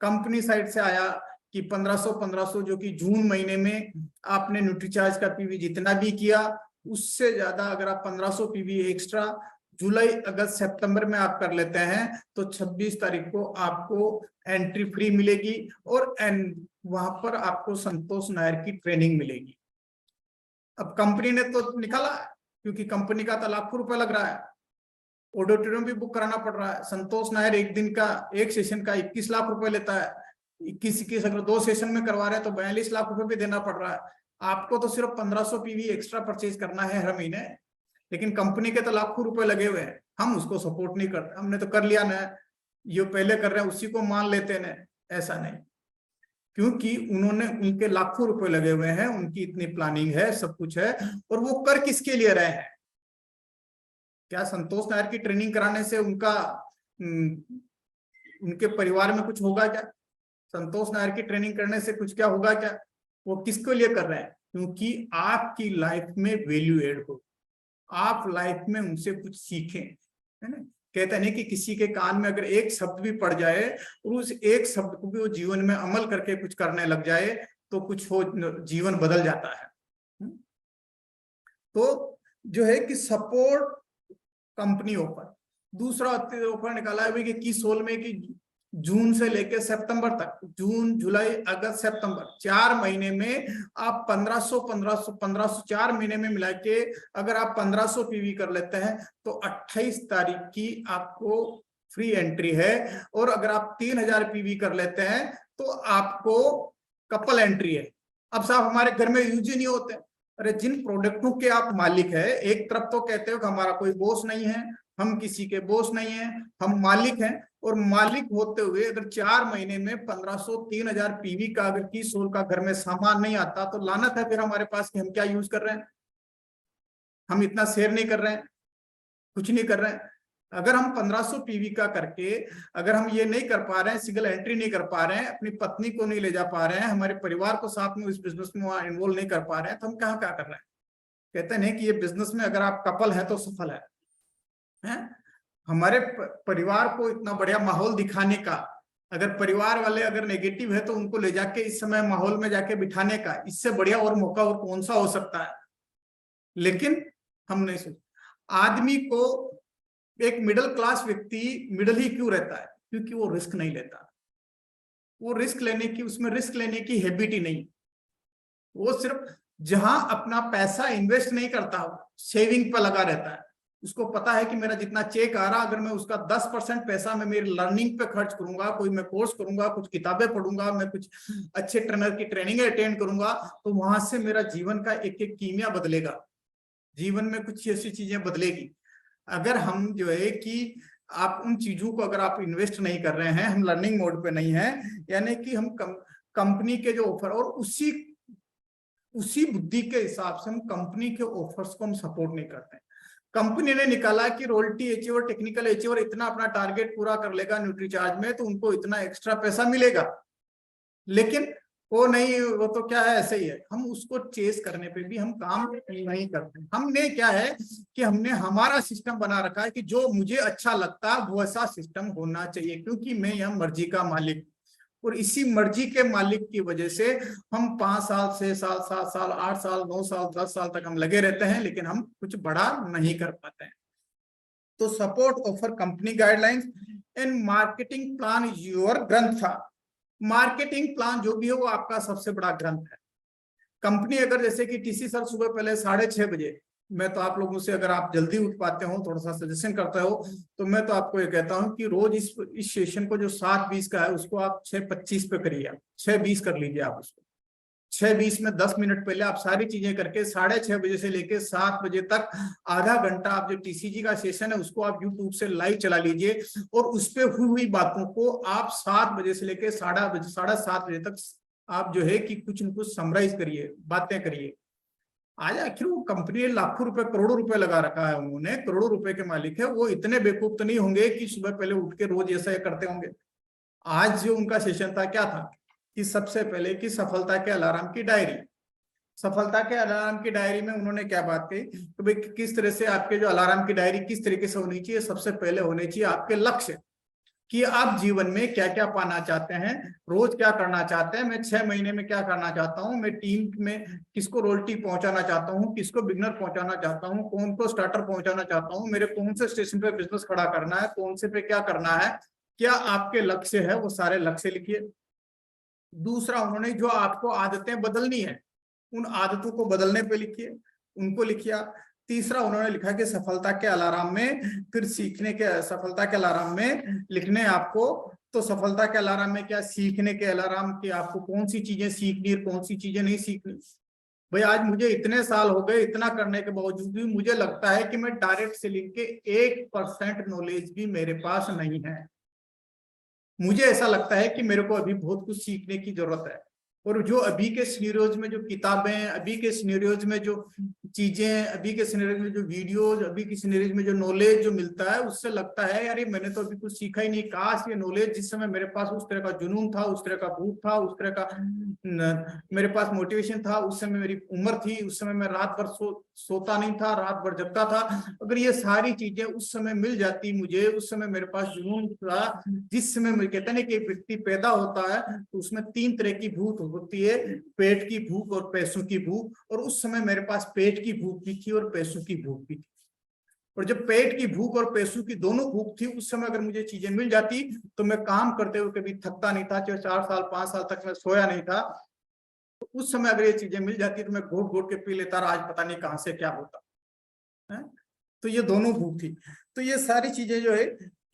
कंपनी साइड से आया कि 1500 जो कि जून महीने में आपने न्यूट्रीचार्ज का पीवी जितना भी किया उससे ज्यादा अगर आप 1500 पीवी एक्स्ट्रा जुलाई, अगस्त, सितंबर में आप कर लेते हैं तो 26 तारीख को आपको एंट्री फ्री मिलेगी और वहां पर आपको संतोष नायर की ट्रेनिंग मिलेगी। अब कंपनी ने तो निकाला क्योंकि कंपनी का तो लाखों रुपए लग रहा है, ऑडिटोरियम भी बुक कराना पड़ रहा है। संतोष नायर एक दिन का, एक सेशन का 21 लाख रुपए लेता है। 21 अगर 2 सेशन में करवा रहे हैं तो 42 लाख रुपए भी देना पड़ रहा है। आपको तो सिर्फ 1500 पीवी एक्स्ट्रा परचेज करना है हर महीने, लेकिन कंपनी के तो लाखों रुपए लगे हुए हैं। हम उसको सपोर्ट नहीं करते, हमने तो कर लिया ना, ये पहले कर रहे हैं उसी को मान लेते हैं, ऐसा नहीं, क्योंकि उन्होंने, उनके लाखों रुपए लगे हुए हैं, उनकी इतनी प्लानिंग है, सब कुछ है, और वो कर किसके लिए रहे हैं? क्या संतोष नायर की ट्रेनिंग कराने से उनका उनके परिवार में कुछ होगा क्या? संतोष नायर की ट्रेनिंग करने से कुछ क्या होगा क्या? वो किसके लिए कर रहे हैं? क्योंकि आपकी लाइफ में वैल्यू एड हो, आप लाइफ में उनसे कुछ सीखें, है ना। कहते हैं कि किसी के कान में अगर एक शब्द भी पड़ जाए और उस एक शब्द को भी वो जीवन में अमल करके कुछ करने लग जाए तो कुछ हो, जीवन बदल जाता है। तो जो है कि सपोर्ट कंपनी ऑफर, दूसरा ऑफर निकाला है कि किस सोल में कि जून से लेकर सितंबर तक, जून जुलाई अगस्त सितंबर 4 महीने में आप 1500 4 महीने में मिला के अगर आप 1500 पीवी कर लेते हैं तो 28 तारीख की आपको फ्री एंट्री है, और अगर आप 3000 पीवी कर लेते हैं तो आपको कपल एंट्री है। अब साहब हमारे घर में यूज ही नहीं होते। अरे जिन प्रोडक्टों के आप मालिक है, एक तरफ तो कहते हो कि हमारा कोई बॉस नहीं है, हम किसी के बॉस नहीं है, हम मालिक हैं, और मालिक होते हुए अगर 4 महीने में 1500 3000 पीवी का अगर की सोल का घर में सामान नहीं आता तो लानत है फिर हमारे पास कि हम क्या यूज कर रहे हैं, हम इतना शेयर नहीं कर रहे हैं, कुछ नहीं कर रहे हैं। अगर हम 1500 पीवी का करके अगर हम ये नहीं कर पा रहे हैं, सिंगल एंट्री नहीं कर पा रहे हैं, अपनी पत्नी को नहीं ले जा पा रहे हैं, हमारे परिवार को साथ में इस बिजनेस में इन्वॉल्व नहीं कर पा रहे हैं, तो हम कहाँ क्या कर रहे हैं? कहते हैं कि ये बिजनेस में अगर आप कपल है तो सफल है? हमारे परिवार को इतना बढ़िया माहौल दिखाने का, अगर परिवार वाले अगर नेगेटिव है तो उनको ले जाके इस समय माहौल में जाके बिठाने का, इससे बढ़िया और मौका और कौन सा हो सकता है? लेकिन हम नहीं सोच। आदमी को, एक मिडिल क्लास व्यक्ति मिडिल ही क्यों रहता है? क्योंकि वो रिस्क नहीं लेता, वो रिस्क लेने की, उसमें रिस्क लेने की हैबिट ही नहीं। वो सिर्फ जहां अपना पैसा इन्वेस्ट नहीं करता, सेविंग पर लगा रहता है। उसको पता है कि मेरा जितना चेक आ रहा, अगर मैं उसका 10% पैसा मैं मेरी लर्निंग पे खर्च करूंगा, कोई मैं कोर्स करूंगा, कुछ किताबें पढ़ूंगा, मैं कुछ अच्छे ट्रेनर की ट्रेनिंग अटेंड करूंगा, तो वहां से मेरा जीवन का एक एक कीमिया बदलेगा, जीवन में कुछ ऐसी चीजें बदलेगी। अगर हम जो है कि आप उन चीजों को अगर आप इन्वेस्ट नहीं कर रहे हैं, हम लर्निंग मोड पे नहीं है, यानी कि हम कंपनी के जो ऑफर, और उसी बुद्धि के हिसाब से हम कंपनी के ऑफर्स को हम सपोर्ट नहीं करते हैं। कंपनी ने निकाला कि रॉयल्टी अचीवर, टेक्निकल अचीवर इतना अपना टारगेट पूरा कर लेगा न्यूट्रीचार्ज में तो उनको इतना एक्स्ट्रा पैसा मिलेगा, लेकिन वो नहीं, वो तो क्या है ऐसे ही है। हम उसको चेस करने पे भी हम काम नहीं करते। हमने क्या है कि हमने हमारा सिस्टम बना रखा है कि जो मुझे अच्छा लगता है वो ऐसा सिस्टम होना चाहिए, क्योंकि मैं यहाँ मर्जी का मालिक, और इसी मर्जी के मालिक की वजह से हम 5 साल 6 साल 7 साल 8 साल 9 साल 10 साल तक हम लगे रहते हैं, लेकिन हम कुछ बड़ा नहीं कर पाते हैं। तो support offer company guidelines and marketing plan your ग्रंथ था। मार्केटिंग प्लान जो भी है वो आपका सबसे बड़ा ग्रंथ है। कंपनी अगर जैसे कि टीसी सर सुबह पहले 6:30 बजे, मैं तो आप लोगों से अगर आप जल्दी उठ पाते हो, थोड़ा सा सजेशन करते हो, तो मैं तो आपको ये कहता हूं कि रोज इस सेशन को जो 7:20 का है उसको आप 6:25 पे करिए, आप 6:20 कर लीजिए। आप उसको 6:20 में 10 मिनट पहले आप सारी चीजें करके 6:30 बजे से लेके 7 बजे तक आधा घंटा आप जो टीसीजी का सेशन है उसको आप यूट्यूब से लाइव चला लीजिए, और उस पर हुई बातों को आप 7 बजे से लेके 7:30 बजे तक आप जो है कि कुछ न कुछ समराइज करिए, बातें करिए। आज आखिर वो कंपनी ने लाखों रुपए करोड़ों रुपए लगा रखा है, उन्होंने करोड़ों रुपए के मालिक है, वो इतने बेवकूफ तो नहीं होंगे कि सुबह पहले उठ के रोज ऐसा करते होंगे। आज जो उनका सेशन था क्या था कि सबसे पहले कि सफलता के अलार्म की डायरी, सफलता के अलार्म की डायरी में उन्होंने क्या बात कही कि भाई किस तरह से आपके जो अलार्म की डायरी किस तरीके से होनी चाहिए। सबसे पहले होनी चाहिए आपके लक्ष्य, कि आप जीवन में क्या क्या पाना चाहते हैं, रोज क्या करना चाहते हैं, मैं 6 महीने में क्या करना चाहता हूं, मैं टीम में किसको रॉयल्टी पहुंचाना चाहता हूं, किसको बिगनर पहुंचाना चाहता हूं, कौन को स्टार्टर पहुंचाना चाहता हूं, मेरे कौन से स्टेशन पे बिजनेस खड़ा करना है, कौन से पे क्या करना है, क्या आपके लक्ष्य है, वो सारे लक्ष्य लिखिए। दूसरा, उन्होंने जो आपको आदतें बदलनी है उन आदतों को बदलने पे लिखिए, उनको लिखिए। तीसरा, उन्होंने लिखा कि सफलता के अलार्म में फिर सीखने के, सफलता के अलार्म में लिखने आपको, तो सफलता के अलार्म में क्या, सीखने के अलार्म की आपको कौन सी चीजें सीखनी है, कौन सी चीजें नहीं सीखनी। भाई आज मुझे इतने साल हो गए, इतना करने के बावजूद भी मुझे लगता है कि मैं डायरेक्ट सेलिंग के 1% नॉलेज भी मेरे पास नहीं है। मुझे ऐसा लगता है कि मेरे को अभी बहुत कुछ सीखने की जरूरत है, और जो अभी के सिनेरियोज में जो किताबें, अभी के सिनेरियोज में जो चीजें, अभी के सिनेरियोज में जो वीडियोज, अभी के सिनेरियोज में जो नॉलेज जो मिलता है, उससे लगता है यार ये मैंने तो अभी कुछ सीखा ही नहीं। काश ये नॉलेज जिस समय मेरे पास उस तरह का जुनून था, उस तरह का भूख था, उस तरह का मेरे पास मोटिवेशन था, उस समय मेरी उम्र थी, उस समय मैं रात भर सोता नहीं था, रात भर जगता था, अगर ये सारी चीजें उस समय मिल जाती मुझे, उस समय मेरे पास जुनून था, जिस समय मैं कहता नहीं कि एक व्यक्ति पैदा होता है तो उसमें 3 तरह की भूख होती है, पेट की भूख और पैसों की भूख, और उस समय मेरे पास पेट की भूख भी थी और पैसों की भूख भी थी। और जब पेट की भूख और पैसों की दोनों भूख थी, उस समय अगर मुझे चीजें मिल जाती तो मैं काम करते हुए कभी थकता नहीं था, चाहे 4 साल 5 साल तक मैं सोया नहीं था, तो उस समय अगर ये चीजें मिल जाती तो मैं घोट घोट के पी लेता, आज पता नहीं कहां से क्या होता है। तो ये दोनों भूख थी। तो ये सारी चीजें जो है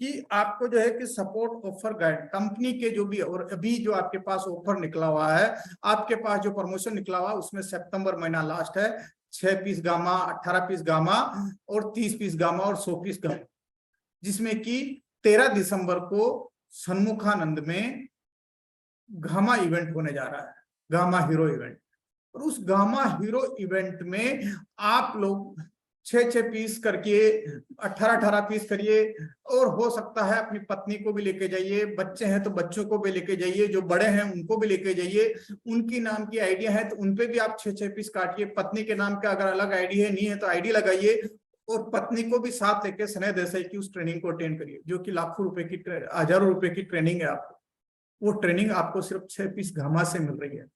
कि आपको जो है कि सपोर्ट ऑफर गाइड कंपनी के जो भी, और अभी जो आपके पास ऑफर निकला हुआ है, आपके पास जो प्रमोशन निकला हुआ है, उसमें सितंबर महीना लास्ट है, 6 पीस गामा, 18 पीस गामा और 30 पीस गामा और 100 पीस गामा, जिसमें कि 13 दिसंबर को सन्मुखानंद में गामा इवेंट होने जा रहा है, गामा हीरो इवेंट। और उस गामा हीरो इवेंट में आप लोग 6 पीस करके 18 पीस करिए, और हो सकता है अपनी पत्नी को भी लेके जाइए, बच्चे हैं तो बच्चों को भी लेके जाइए, जो बड़े हैं उनको भी लेके जाइए, उनकी नाम की आइडिया है तो उनपे भी आप 6 पीस काटिए, पत्नी के नाम का अगर अलग आईडी है, नहीं है तो आईडी लगाइए, और पत्नी को भी साथ लेके स्नेह देसाई की उस ट्रेनिंग को अटेंड करिए, जो कि लाखों रुपए की, हजारों रुपए की ट्रेनिंग है। आपको वो ट्रेनिंग आपको सिर्फ 6 पीस घामा से मिल रही है,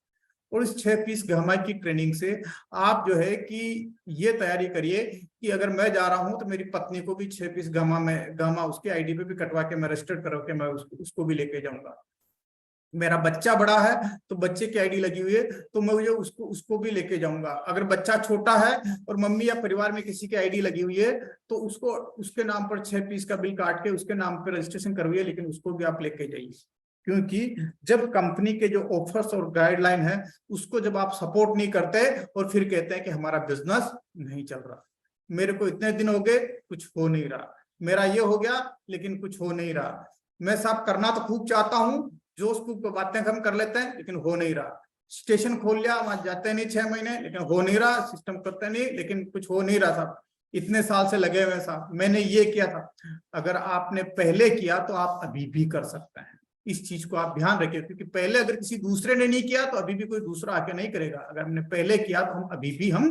और इस 6 पीस गामा की ट्रेनिंग से आप जो है कि ये तैयारी करिए कि अगर मैं जा रहा हूं तो मेरी पत्नी को भी 6 पीस गामा में गामा उसके आईडी पे भी कटवा के मैं रजिस्टर करा के मैं उसको भी लेके जाऊंगा। मेरा बच्चा बड़ा है तो बच्चे की आईडी लगी हुई है तो मैं मुझे उसको भी लेके जाऊंगा। अगर बच्चा छोटा है और मम्मी या परिवार में किसी की आईडी लगी हुई है तो उसको उसके नाम पर 6 पीस का बिल काट के उसके नाम पर रजिस्ट्रेशन करवाइए, लेकिन उसको भी आप लेके जाइए। क्योंकि जब कंपनी के जो ऑफर्स और गाइडलाइन है उसको जब आप सपोर्ट नहीं करते और फिर कहते हैं कि हमारा बिजनेस नहीं चल रहा, मेरे को इतने दिन हो गए कुछ हो नहीं रहा, मेरा ये हो गया लेकिन कुछ हो नहीं रहा, मैं सब करना तो खूब चाहता हूं, जोश खूब बातें हम कर लेते हैं लेकिन हो नहीं रहा, स्टेशन खोल लिया वहां जाते नहीं 6 महीने लेकिन हो नहीं रहा, सिस्टम करते नहीं लेकिन कुछ हो नहीं रहा साहब, इतने साल से लगे हुए साहब, मैंने ये किया था। अगर आपने पहले किया तो आप अभी भी कर सकते हैं, इस चीज को आप ध्यान रखिए, क्योंकि पहले अगर किसी दूसरे ने नहीं किया तो अभी भी कोई दूसरा आके नहीं करेगा, अगर हमने पहले किया तो हम अभी भी हम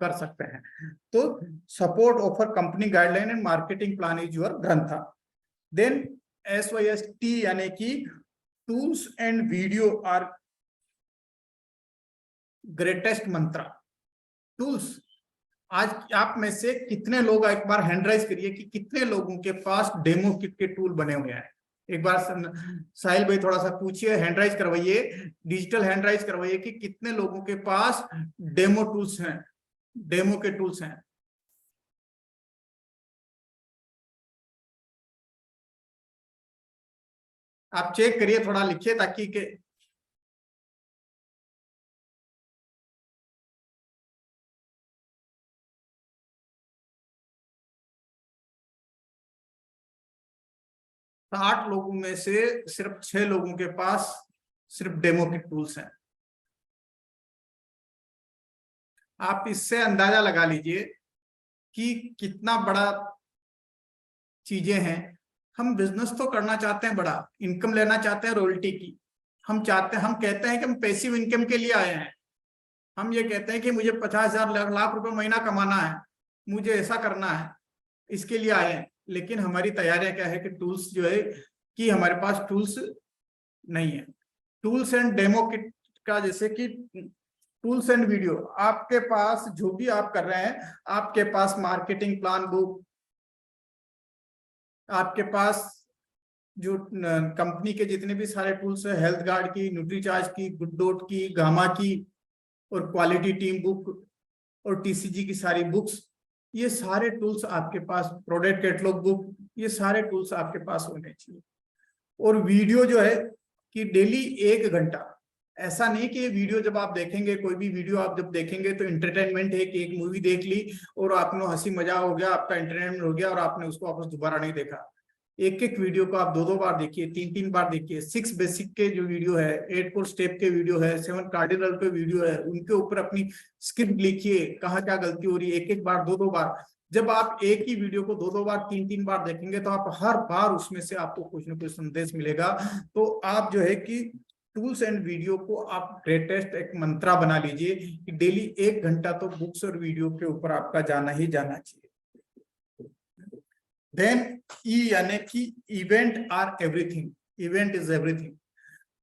कर सकते हैं। तो support offer company guideline and marketing plan is your ग्रंथा। देन SYST यानी कि tools and video are greatest मंत्रा। टूल्स, आज आप में से कितने लोग एक बार हैंड राइज करिए कि कितने लोगों के पास डेमो किट के टूल बने हुए हैं। एक बार साहिल भाई थोड़ा सा पूछिए, हैंड राइज करवाइए, डिजिटल हैंड राइज करवाइए कि कितने लोगों के पास डेमो टूल्स हैं, डेमो के टूल्स हैं। आप चेक करिए, थोड़ा लिखिए ताकि के तो 8 लोगों में से सिर्फ 6 लोगों के पास सिर्फ डेमो के टूल्स हैं। आप इससे अंदाजा लगा लीजिए कि कितना बड़ा चीजें हैं। हम बिजनेस तो करना चाहते हैं, बड़ा इनकम लेना चाहते हैं रॉयल्टी की, हम कहते हैं कि हम पैसिव इनकम के लिए आए हैं, हम ये कहते हैं कि मुझे 50,000 लाख रुपए महीना कमाना है, मुझे ऐसा करना है, इसके लिए आए हैं। लेकिन हमारी तैयारियां क्या है कि टूल्स जो है कि हमारे पास टूल्स नहीं है। टूल्स एंड डेमो किट का, जैसे कि टूल्स एंड वीडियो, आपके पास जो भी आप कर रहे हैं, आपके पास मार्केटिंग प्लान बुक, आपके पास जो कंपनी के जितने भी सारे टूल्स है, हेल्थ गार्ड की, न्यूट्रीचार्ज की, गुड डॉट की, गामा की और क्वालिटी टीम बुक और TCG की सारी बुक्स, ये सारे टूल्स आपके पास, प्रोडक्ट कैटलॉग बुक, ये सारे टूल्स आपके पास होने चाहिए। और वीडियो जो है कि डेली 1 घंटा, ऐसा नहीं कि ये वीडियो जब आप देखेंगे, कोई भी वीडियो आप जब देखेंगे तो एंटरटेनमेंट है कि एक मूवी देख ली और आपने हंसी मजाक हो गया, आपका एंटरटेनमेंट हो गया और आपने उसको वापस दोबारा नहीं देखा। एक एक वीडियो को आप 2-2 बार देखिए, 3-3 बार देखिए। 6 बेसिक के जो वीडियो है, 8 कोर स्टेप के वीडियो है, 7 कार्डिनल पे वीडियो है, उनके ऊपर अपनी स्क्रिप्ट लिखिए, कहाँ क्या गलती हो रही है, एक एक बार 2-2 बार। जब आप एक ही वीडियो को 2-2 बार 3-3 बार देखेंगे तो आप हर बार उसमें से आपको कुछ ना कुछ संदेश मिलेगा। तो आप जो है कि टूल्स एंड वीडियो को आप ग्रेटेस्ट एक मंत्रा बना लीजिए कि डेली 1 घंटा तो बुक्स और वीडियो के ऊपर आपका जाना ही जाना चाहिए। देन ई यानी कि event are everything, event is everything.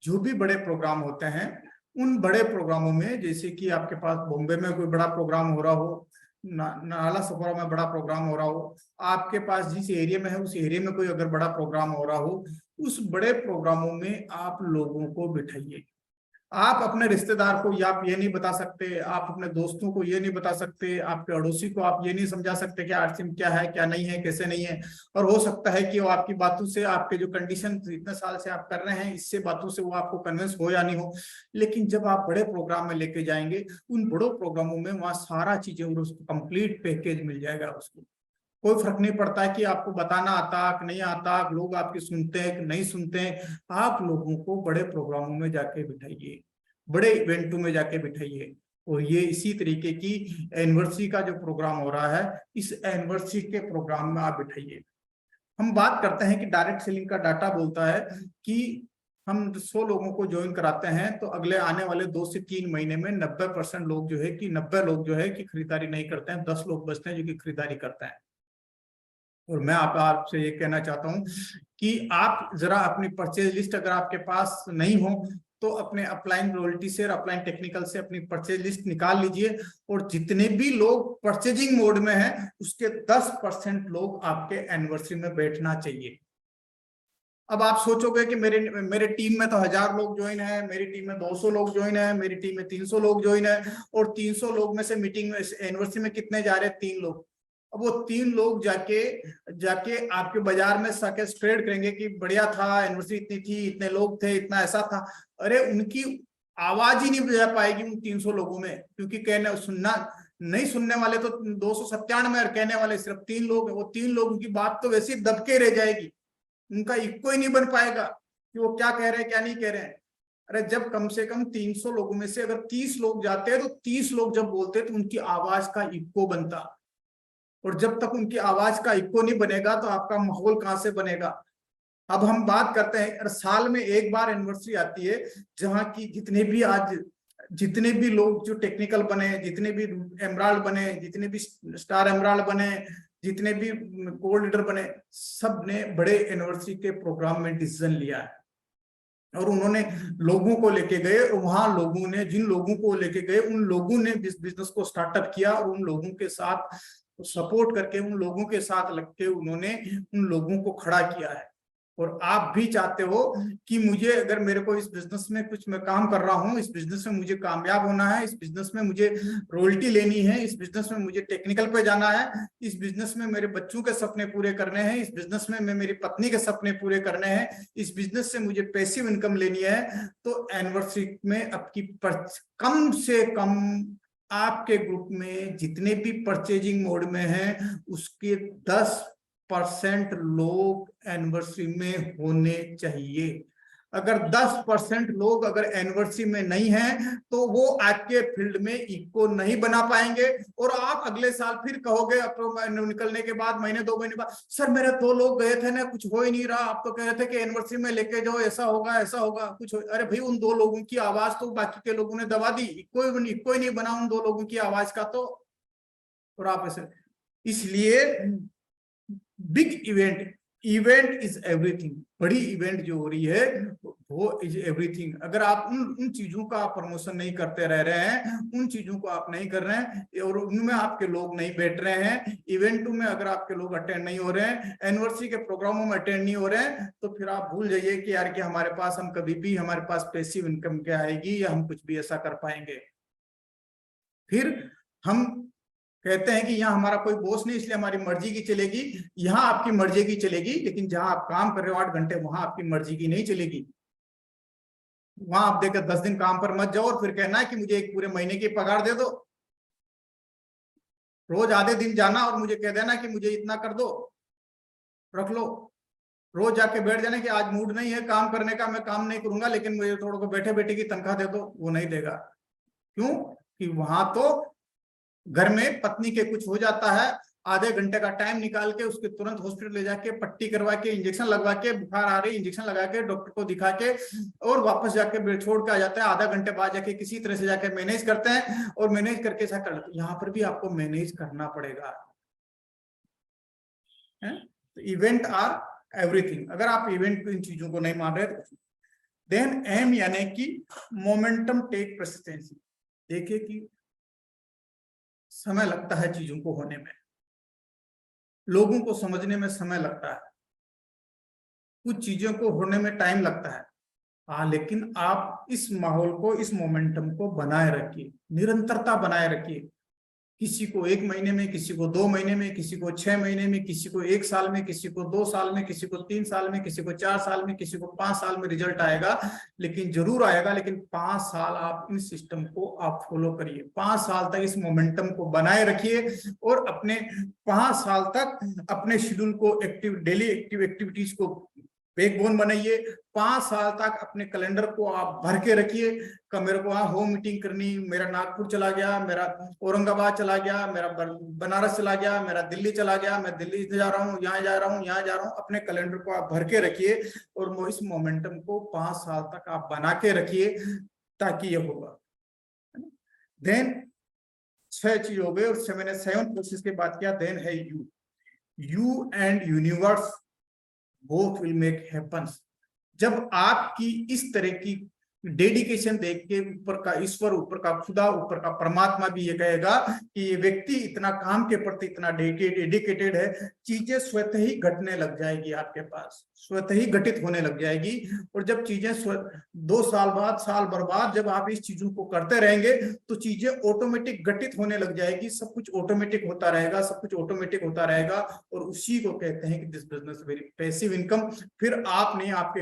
जो भी बड़े प्रोग्राम होते हैं, उन बड़े प्रोग्रामों में, जैसे कि आपके पास बॉम्बे में कोई बड़ा प्रोग्राम हो रहा हो, नाला सफरा में बड़ा प्रोग्राम हो रहा हो, आपके पास जिस एरिया में है उस एरिया में कोई अगर बड़ा प्रोग्राम हो रहा हो, उस बड़े प्रोग्रामों में आप लोगों को बिठाइए। आप अपने रिश्तेदार को आप ये नहीं बता सकते, आप अपने दोस्तों को ये नहीं बता सकते, आपके अड़ोसी को आप ये नहीं समझा सकते कि आरसीएम क्या है, क्या नहीं है, कैसे नहीं है। और हो सकता है कि वो आपकी बातों से, आपके जो कंडीशन इतने साल से आप कर रहे हैं, इससे बातों से वो आपको कन्विंस हो या नहीं हो। लेकिन जब आप बड़े प्रोग्राम में लेके जाएंगे, उन बड़ों प्रोग्रामों में वहाँ सारा चीजें और उसको कंप्लीट पैकेज मिल जाएगा। उसको कोई फर्क नहीं पड़ता है कि आपको बताना आता कि नहीं आता, लोग आपकी सुनते हैं कि नहीं सुनते हैं। आप लोगों को बड़े प्रोग्रामों में जाके बिठाइए, बड़े इवेंटों में जाके बिठाइए। और ये इसी तरीके की एनिवर्सरी का जो प्रोग्राम हो रहा है, इस एनिवर्सरी के प्रोग्राम में आप बिठाइए। हम बात करते हैं कि डायरेक्ट सेलिंग का डाटा बोलता है कि हम 100 लोगों को ज्वाइन कराते हैं तो अगले आने वाले 2 से 3 महीने में 90% लोग जो है कि 90 लोग जो है कि खरीदारी नहीं करते हैं, 10 लोग बचते हैं जो कि खरीदारी करते हैं। और मैं आपसे ये कहना चाहता हूं कि आप जरा अपनी परचेज लिस्ट अगर आपके पास नहीं हो तो अपने अपलाइन रॉयल्टी से और अपलाइन टेक्निकल से अपनी परचेज लिस्ट निकाल लीजिए। और जितने भी लोग परचेजिंग मोड में हैं, उसके 10% लोग आपके एनिवर्सरी में बैठना चाहिए। अब आप सोचोगे कि मेरे टीम में तो 1000 लोग ज्वाइन है, मेरी टीम में 200 लोग ज्वाइन है, मेरी टीम में 300 लोग ज्वाइन है, और 300 लोग में से मीटिंग में एनिवर्सरी में कितने जा रहे हैं? 3 लोग। अब वो 3 लोग जाके आपके बाजार में साके स्प्रेड करेंगे कि बढ़िया था, एनिवर्सरी इतनी थी, इतने लोग थे, इतना ऐसा था। अरे उनकी आवाज ही नहीं जा पाएगी उन 300 लोगों में, क्योंकि कहने सुनना नहीं, सुनने वाले तो 297 और कहने वाले सिर्फ 3 लोग हैं। वो 3 लोगों की बात तो वैसे ही दबके रह जाएगी, उनका इक्को ही नहीं बन पाएगा कि वो क्या कह रहे हैं क्या नहीं कह रहे हैं। अरे जब कम से कम 300 लोगों में से अगर 30 लोग जाते हैं तो 30 लोग जब बोलते हैं तो उनकी आवाज का इक्को बनता। और जब तक उनकी आवाज का इक्को नहीं बनेगा तो आपका माहौल कहां से बनेगा। अब हम बात करते हैं, साल में एक बार एनिवर्सरी आती है जहां की जितने भी लोग जो टेक्निकल बने, जितने भी एमराल्ड बने, जितने भी स्टार एमराल्ड बने, जितने भी गोल्ड लीडर बने, सब ने बड़े एनिवर्सरी के प्रोग्राम में डिसीजन लिया है। और उन्होंने लोगों को लेके गए, और वहां लोगों ने, जिन लोगों को लेके गए, उन लोगों ने बिजनेस को स्टार्टअप किया, और उन लोगों के साथ सपोर्ट करके, उन लोगों के साथ लग के उन्होंने उन लोगों को खड़ा किया है। और आप भी चाहते हो कि मुझे, अगर मेरे को इस बिजनेस में कुछ मैं काम कर रहा हूं, इस बिजनेस में मुझे कामयाब होना है, इस बिजनेस में मुझे रॉयल्टी लेनी है, इस बिजनेस में मुझे टेक्निकल पे जाना है, इस बिजनेस में मेरे बच्चों के सपने पूरे करने हैं, इस बिजनेस में मैं मेरी पत्नी के सपने पूरे करने हैं, इस बिजनेस से मुझे पैसिव इनकम लेनी है, तो एनिवर्सरी में आपकी कम से कम आपके ग्रुप में जितने भी परचेजिंग मोड में हैं, उसके 10% लोग एनिवर्सरी में होने चाहिए। अगर 10% लोग अगर एनिवर्सरी में नहीं हैं तो वो आपके फील्ड में इको नहीं बना पाएंगे। और आप अगले साल फिर कहोगे निकलने के बाद, महीने 2 महीने बाद, सर मेरे 2 लोग गए थे ना, कुछ हो ही नहीं रहा, आप तो कह रहे थे कि एनिवर्सरी में लेके जाओ, ऐसा होगा कुछ हो। अरे भाई, उन 2 लोगों की आवाज तो बाकी के लोगों ने दबा दी, इको ही नहीं बना उन 2 लोगों की आवाज का तो। और आप ऐसे, इसलिए बिग इवेंट इज एवरीथिंग। बड़ी इवेंट जो हो रही है वो इज एवरीथिंग। अगर आप उन चीजों का प्रमोशन नहीं करते रह रहे हैं, उन चीजों को आप नहीं कर रहे हैं, और उनमें आपके लोग नहीं बैठ रहे हैं, इवेंटों में अगर आपके लोग अटेंड नहीं हो रहे हैं, एनिवर्सरी के प्रोग्रामों में अटेंड नहीं हो रहे हैं, तो फिर आप भूल जाइए कि यार कि हमारे पास, हम कभी भी हमारे पास पैसिव इनकम क्या आएगी, या हम कुछ भी ऐसा कर पाएंगे। फिर हम कहते हैं कि यहाँ हमारा कोई बॉस नहीं, इसलिए हमारी मर्जी की चलेगी। यहाँ आपकी मर्जी की चलेगी, लेकिन जहां आप काम कर रहे हो 8 घंटे, वहां आपकी मर्जी की नहीं चलेगी। वहां आप देखकर 10 दिन काम पर मत जाओ और फिर कहना है कि मुझे एक पूरे महीने की पगार दे दो। रोज आधे दिन जाना और मुझे कह देना कि मुझे इतना कर दो, रख लो। रोज जाके बैठ जाने कि आज मूड नहीं है काम करने का, मैं काम नहीं करूंगा, लेकिन मुझे थोड़ा को बैठे बैठे की तनख्वाह दे दो, वो नहीं देगा। क्यों? कि वहां तो घर में पत्नी के कुछ हो जाता है, आधे घंटे का टाइम निकाल के उसके तुरंत हॉस्पिटल ले जाके पट्टी करवा के, इंजेक्शन लगवा के, बुखार आ रही इंजेक्शन लगा के, डॉक्टर को दिखा के और वापस जाके छोड़ के आ जाता है। आधा घंटे बाद जाके किसी तरह से जाके मैनेज करते हैं और मैनेज करके ऐसा कर लेते हैं। यहाँ पर भी आपको मैनेज करना पड़ेगा। Event are everything. अगर आप इवेंट इन चीजों को नहीं मान रहे, देन एम यानी कि मोमेंटम टेक प्रेसिडेंसी। देखिए कि समय लगता है चीजों को होने में, लोगों को समझने में समय लगता है, कुछ चीजों को होने में टाइम लगता है। हाँ, लेकिन आप इस माहौल को, इस मोमेंटम को बनाए रखिए, निरंतरता बनाए रखिए। किसी को 1 महीने में, किसी को 2 महीने में, किसी को 6 महीने में, किसी को 1 साल में, किसी को 2 साल में, किसी को 3 साल में, किसी को 4 साल में, किसी को 5 साल में रिजल्ट आएगा, लेकिन जरूर आएगा। लेकिन 5 साल आप इन सिस्टम को आप फॉलो करिए, 5 साल तक इस मोमेंटम को बनाए रखिए और अपने 5 साल तक अपने शेड्यूल को डेली एक्टिविटीज को बैकबोन बनाइए। 5 साल तक अपने कैलेंडर को आप भर के रखिए कि मेरे को वहां होम मीटिंग करनी, मेरा नागपुर चला गया, मेरा औरंगाबाद चला गया, मेरा बनारस चला गया, मेरा दिल्ली चला गया, मैं दिल्ली जा रहा हूँ, यहाँ जा रहा हूँ, यहाँ जा रहा हूँ। अपने कैलेंडर को आप भर के रखिए और इस मोमेंटम को 5 साल तक आप बना के रखिए, ताकि ये होगा। देन 6 चीज हो गए और मैंने 7 प्रोसेस के बात किया। देन है you and universe both will make happens। जब आपकी इस तरह की डेडिकेशन देख के ऊपर का ईश्वर, ऊपर का खुदा, ऊपर का परमात्मा भी ये कहेगा कि ये व्यक्ति इतना काम के प्रति इतना डेडिकेटेड है, चीजें स्वतः ही घटने लग जाएगी, आपके पास स्वतः ही घटित होने लग जाएगी। और जब चीजें 2 साल बाद, साल भर बाद जब आप इस चीजों को करते रहेंगे तो चीजें ऑटोमेटिक घटित होने लग जाएगी। सब कुछ ऑटोमेटिक होता रहेगा, सब कुछ ऑटोमेटिक होता रहेगा। और उसी को कहते हैं कि this business very passive income. फिर आप नहीं, आपके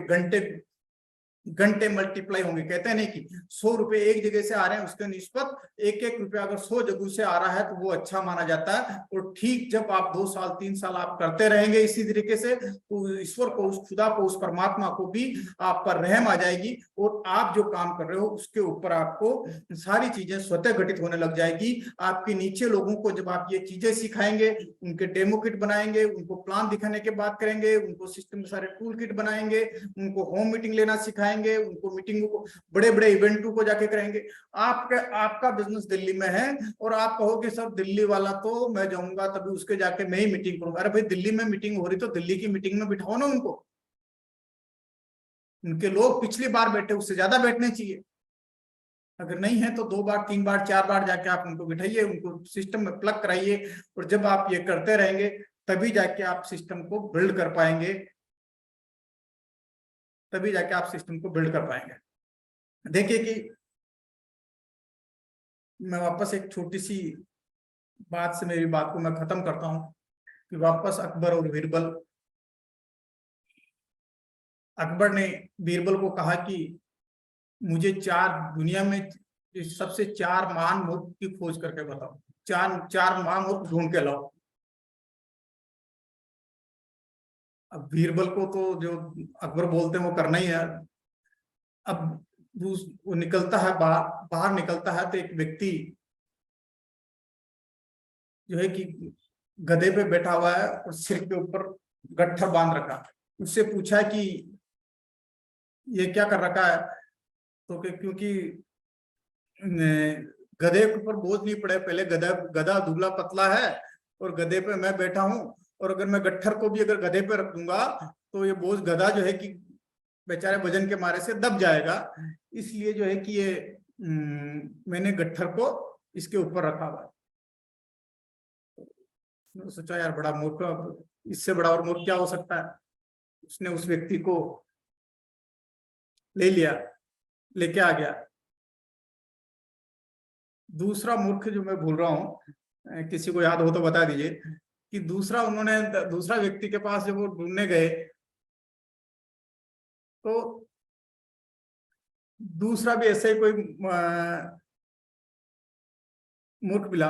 घंटे मल्टीप्लाई होंगे। कहते हैं नहीं कि 100 रुपए एक जगह से आ रहे हैं, उसके निस्बत 1-1 रुपया अगर 100 जगह से आ रहा है तो वो अच्छा माना जाता है। और ठीक जब आप 2 साल 3 साल आप करते रहेंगे इसी तरीके से, तो ईश्वर को, उस खुदा को, उस परमात्मा को भी आप पर रहम आ जाएगी और आप जो काम कर रहे हो उसके ऊपर आपको सारी चीजें स्वतः घटित होने लग जाएगी। आपके नीचे लोगों को जब आप ये चीजें सिखाएंगे, उनके डेमो किट बनाएंगे, उनको प्लान दिखाने के बात करेंगे, उनको सिस्टम के सारे टूल किट बनाएंगे, उनको होम मीटिंग लेना सिखाएंगे, उनको मीटिंगों को, बड़े बड़े इवेंटों को जाके करेंगे। आपका बिजनेस दिल्ली में है और आप कहोगे सर दिल्ली वाला तो मैं जाऊंगा तभी उसके जाके मैं ही मीटिंग करूंगा। अरे भाई, दिल्ली में मीटिंग हो रही तो दिल्ली की मीटिंग में बिठाओ ना उनको। उनके लोग पिछली बार बैठे उससे ज्यादा बैठने चाहिए। अगर नहीं है तो 2 बार 3 बार 4 बार जाके आप उनको बिठाइए, उनको सिस्टम में प्लग कराइए। और जब आप ये करते रहेंगे तभी जाके आप सिस्टम को बिल्ड कर पाएंगे, तभी जाके आप सिस्टम को बिल्ड कर पाएंगे। देखिए कि मैं वापस एक छोटी सी बात से मेरी बात को मैं खत्म करता हूं कि वापस अकबर और बीरबल। अकबर ने बीरबल को कहा कि मुझे दुनिया में सबसे 4 महान मूर्ख की खोज करके बताओ, 4 महान मूर्ख ढूंढ के लाओ। अब बीरबल को तो जो अकबर बोलते हैं वो करना ही है। अब वो निकलता है बाहर निकलता है तो एक व्यक्ति जो है कि गधे पे बैठा हुआ है और सिर के ऊपर गट्ठर बांध रखा है। उससे पूछा कि ये क्या कर रखा है, तो क्योंकि गधे के ऊपर बोझ नहीं पड़े, पहले गधा दुबला पतला है और गधे पे मैं बैठा हूं, और अगर मैं गट्ठर को भी अगर गधे पे रख दूंगा तो ये बोझ गधा जो है कि बेचारे वजन के मारे से दब जाएगा। इसलिए जो है कि ये मैंने गट्ठर को इसके ऊपर रखा हुआ है। सोचा यार बड़ा मूर्ख, इससे बड़ा और मूर्ख क्या हो सकता है। उसने उस व्यक्ति को ले लिया, लेके आ गया। दूसरा मूर्ख जो मैं भूल रहा हूं, किसी को याद हो तो बता दीजिए कि दूसरा व्यक्ति के पास जब वो ढूंढने गए तो दूसरा भी ऐसे ही कोई मूर्ख मिला।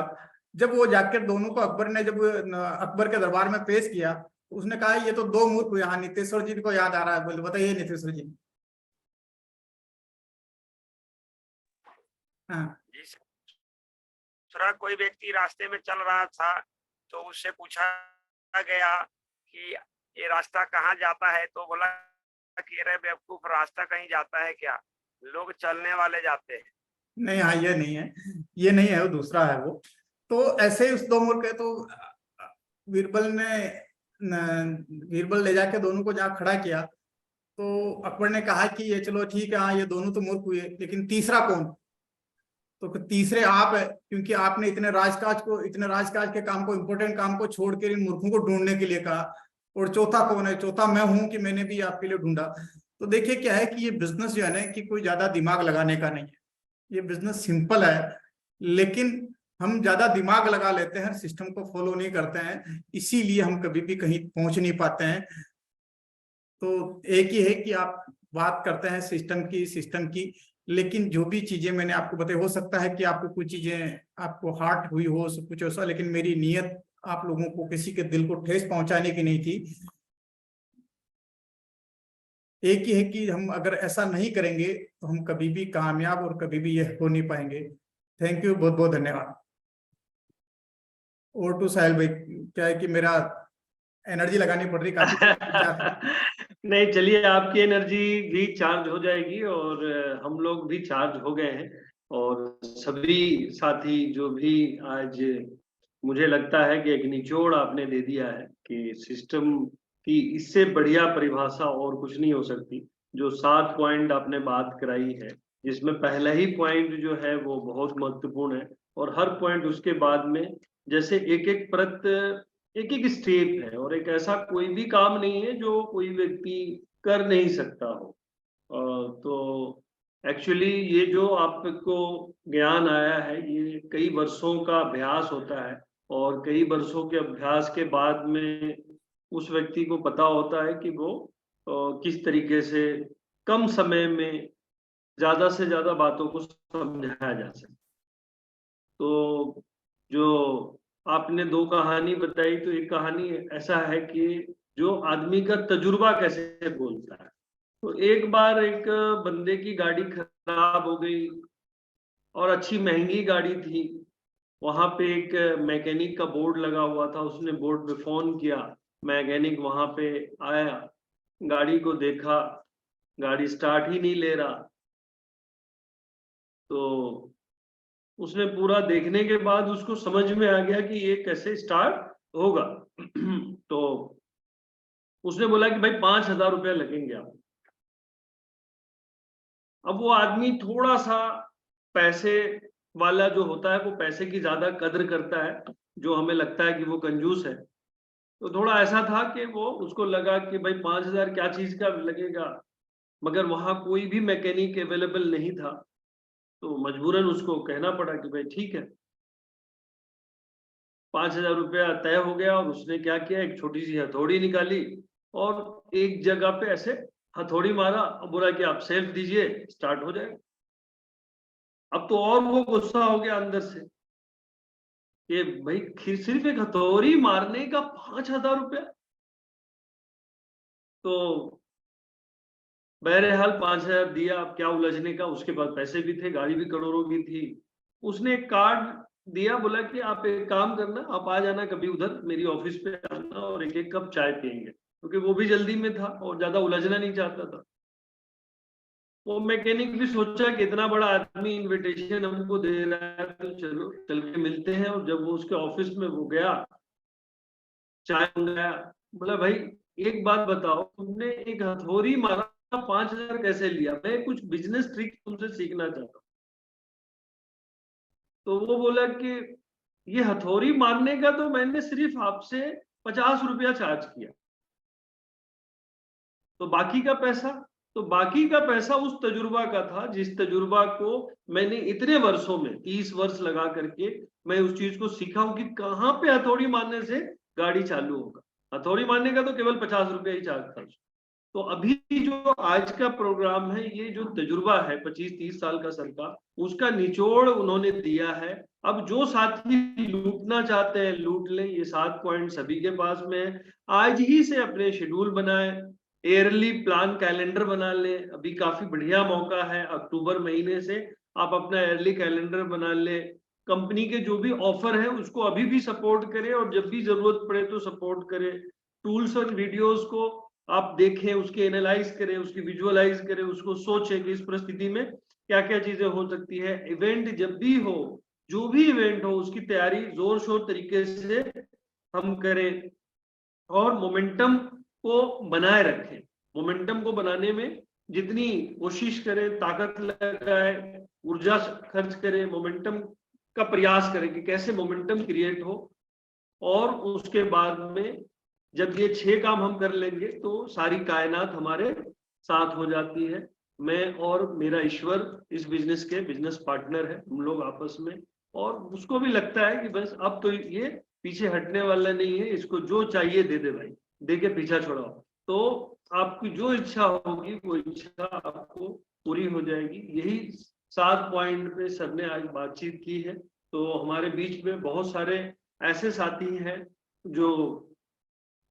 जब वो जाकर दोनों को अकबर के दरबार में पेश किया उसने कहा ये तो दो मूर्ख हुए। हाँ, नितेश्वर जी को याद आ रहा है, बोले बताइए नितेश्वर जी। हाँ दूसरा कोई व्यक्ति रास्ते में चल रहा था तो उससे पूछा गया कि ये रास्ता कहाँ जाता है, तो बोला कि अरे बेवकूफ, रास्ता कहीं जाता है क्या, लोग चलने वाले जाते हैं। नहीं, हाँ ये नहीं है, ये नहीं है, वो दूसरा है वो। तो ऐसे ही उस दो मूर्ख है, तो बीरबल ने बीरबल ले जाके दोनों को जहाँ खड़ा किया, तो अकबर ने कहा कि ये चलो ठीक है, हाँ ये दोनों तो मूर्ख हुए, लेकिन तीसरा कौन? तो तीसरे आप है, क्योंकि आपने इतने राजकाज के काम को, इंपॉर्टेंट काम को छोड़कर इन मूर्खों को ढूंढने के लिए कहा। और चौथा कौन है? चौथा मैं हूं कि मैंने भी आपके लिए ढूंढा। तो देखिए क्या है कि ये बिजनेस जो है ना, कि कोई ज्यादा दिमाग लगाने का नहीं है। ये बिजनेस सिंपल है, लेकिन हम ज्यादा दिमाग लगा लेते हैं, सिस्टम को फॉलो नहीं करते हैं, इसीलिए हम कभी भी कहीं पहुंच नहीं पाते हैं। तो एक ही है कि आप बात करते हैं सिस्टम की, लेकिन जो भी चीजें मैंने आपको बताई, हो सकता है कि आपको कुछ चीजें आपको हार्ट हुई हो, सब कुछ ऐसा, लेकिन मेरी नीयत आप लोगों को किसी के दिल को ठेस पहुंचाने की नहीं थी। एक ही है कि हम अगर ऐसा नहीं करेंगे तो हम कभी भी कामयाब और कभी भी ये हो नहीं पाएंगे। थैंक यू, बहुत बहुत धन्यवाद। और टू साहिल भाई, क्या है कि मेरा एनर्जी लगानी पड़ रही काफी। नहीं, चलिए, आपकी एनर्जी भी चार्ज हो जाएगी और हम लोग भी चार्ज हो गए हैं। और सभी साथी जो भी आज, मुझे लगता है कि एक निचोड़ आपने दे दिया है कि सिस्टम की इससे बढ़िया परिभाषा और कुछ नहीं हो सकती। जो 7 पॉइंट आपने बात कराई है, जिसमें पहला ही पॉइंट जो है वो बहुत महत्वपूर्ण है, और हर पॉइंट उसके बाद में जैसे एक एक परत, एक एक स्टेप है, और एक ऐसा कोई भी काम नहीं है जो कोई व्यक्ति कर नहीं सकता हो। तो एक्चुअली ये जो आपको ज्ञान आया है, ये कई वर्षों का अभ्यास होता है, और कई वर्षों के अभ्यास के बाद में उस व्यक्ति को पता होता है कि वो किस तरीके से कम समय में ज्यादा से ज्यादा बातों को समझाया जा सकता। तो जो आपने 2 कहानी बताई, तो एक कहानी ऐसा है कि जो आदमी का तजुर्बा कैसे बोलता है। तो एक बार एक बंदे की गाड़ी खराब हो गई, और अच्छी महंगी गाड़ी थी। वहां पे एक मैकेनिक का बोर्ड लगा हुआ था, उसने बोर्ड पे फोन किया, मैकेनिक वहां पे आया, गाड़ी को देखा, गाड़ी स्टार्ट ही नहीं ले रहा। तो उसने पूरा देखने के बाद उसको समझ में आ गया कि ये कैसे स्टार्ट होगा। तो उसने बोला कि भाई 5,000 रुपया लगेंगे आप। अब वो आदमी थोड़ा सा पैसे वाला जो होता है, वो पैसे की ज्यादा कद्र करता है, जो हमें लगता है कि वो कंजूस है। तो थोड़ा ऐसा था कि वो, उसको लगा कि भाई 5,000 क्या चीज का लगेगा, मगर वहां कोई भी मैकेनिक अवेलेबल नहीं था। तो मजबूरन उसको कहना पड़ा कि भाई ठीक है। 5,000 रुपया तय हो गया, और उसने क्या किया, एक छोटी सी हथौड़ी निकाली और एक जगह पे ऐसे हथौड़ी मारा और बोला कि आप सेल्फ दीजिए, स्टार्ट हो जाएगा। अब तो और वो गुस्सा हो गया अंदर से कि भाई सिर्फ एक हथौड़ी मारने का 5,000 रुपया। तो बहरहाल 5,000 दिया। अब क्या उलझने का, उसके पास पैसे भी थे, गाड़ी भी करोड़ों की थी। उसने एक कार्ड दिया, बोला कि आप एक काम करना, आप आ जाना कभी उधर मेरी ऑफिस पे आना, और एक एक कप चाय पियेंगे, क्योंकि वो भी जल्दी में था और ज्यादा उलझना नहीं चाहता था। वो मैकेनिक भी सोचा कि इतना बड़ा आदमी इनविटेशन हमको दे रहा है, तो चलो चल के मिलते हैं। और जब वो उसके ऑफिस में वो गया, चाय मंगाया, बोला भाई एक बात बताओ, तुमने एक हथौड़ी मारा, 5,000 कैसे लिया? मैं कुछ बिजनेस ट्रिक तुमसे सीखना चाहता हूँ। तो वो बोला कि ये हथौड़ी मारने का तो मैंने सिर्फ आपसे 50 रुपया चार्ज किया, तो बाकी का पैसा? तो बाकी का पैसा उस तजुर्बा का था, जिस तजुर्बा को मैंने इतने वर्षों में 30 वर्ष लगा करके मैं उस चीज को सीखा हूं कि कहाँ पे हथौड़ी मारने से गाड़ी चालू होगा। हथौड़ी मारने का तो केवल 50 रुपया ही चार्ज था। तो अभी जो आज का प्रोग्राम है, ये जो तजुर्बा है 25-30 साल का सर का, उसका निचोड़ उन्होंने दिया है। अब जो साथी लूटना चाहते हैं लूट लें, ये 7 पॉइंट सभी के पास में है। आज ही से अपने शेड्यूल बनाए, ईयरली प्लान कैलेंडर बना लें। अभी काफी बढ़िया मौका है, अक्टूबर महीने से आप अपना ईयरली कैलेंडर बना लें। कंपनी के जो भी ऑफर है उसको अभी भी सपोर्ट करें, और जब भी जरूरत पड़े तो सपोर्ट करें। टूल्स और वीडियोस को आप देखें, उसके एनालाइज करें, उसकी विजुअलाइज करें, उसको सोचें कि इस परिस्थिति में क्या क्या चीजें हो सकती है। इवेंट जब भी हो, जो भी इवेंट हो, उसकी तैयारी जोर शोर तरीके से हम करें और मोमेंटम को बनाए रखें। मोमेंटम को बनाने में जितनी कोशिश करें, ताकत लगाए, ऊर्जा खर्च करें, मोमेंटम का प्रयास करें कि कैसे मोमेंटम क्रिएट हो। और उसके बाद में जब ये 6 काम हम कर लेंगे तो सारी कायनात हमारे साथ हो जाती है। मैं और मेरा ईश्वर इस बिजनेस के बिजनेस पार्टनर है, हम लोग आपस में। और उसको भी लगता है कि बस अब तो ये पीछे हटने वाला नहीं है, इसको जो चाहिए दे दे भाई, दे के पीछा छोड़ाओ। तो आपकी जो इच्छा होगी वो इच्छा आपको पूरी हो जाएगी। यही 7 पॉइंट पे सर ने आज बातचीत की है। तो हमारे बीच में बहुत सारे ऐसे साथी हैं जो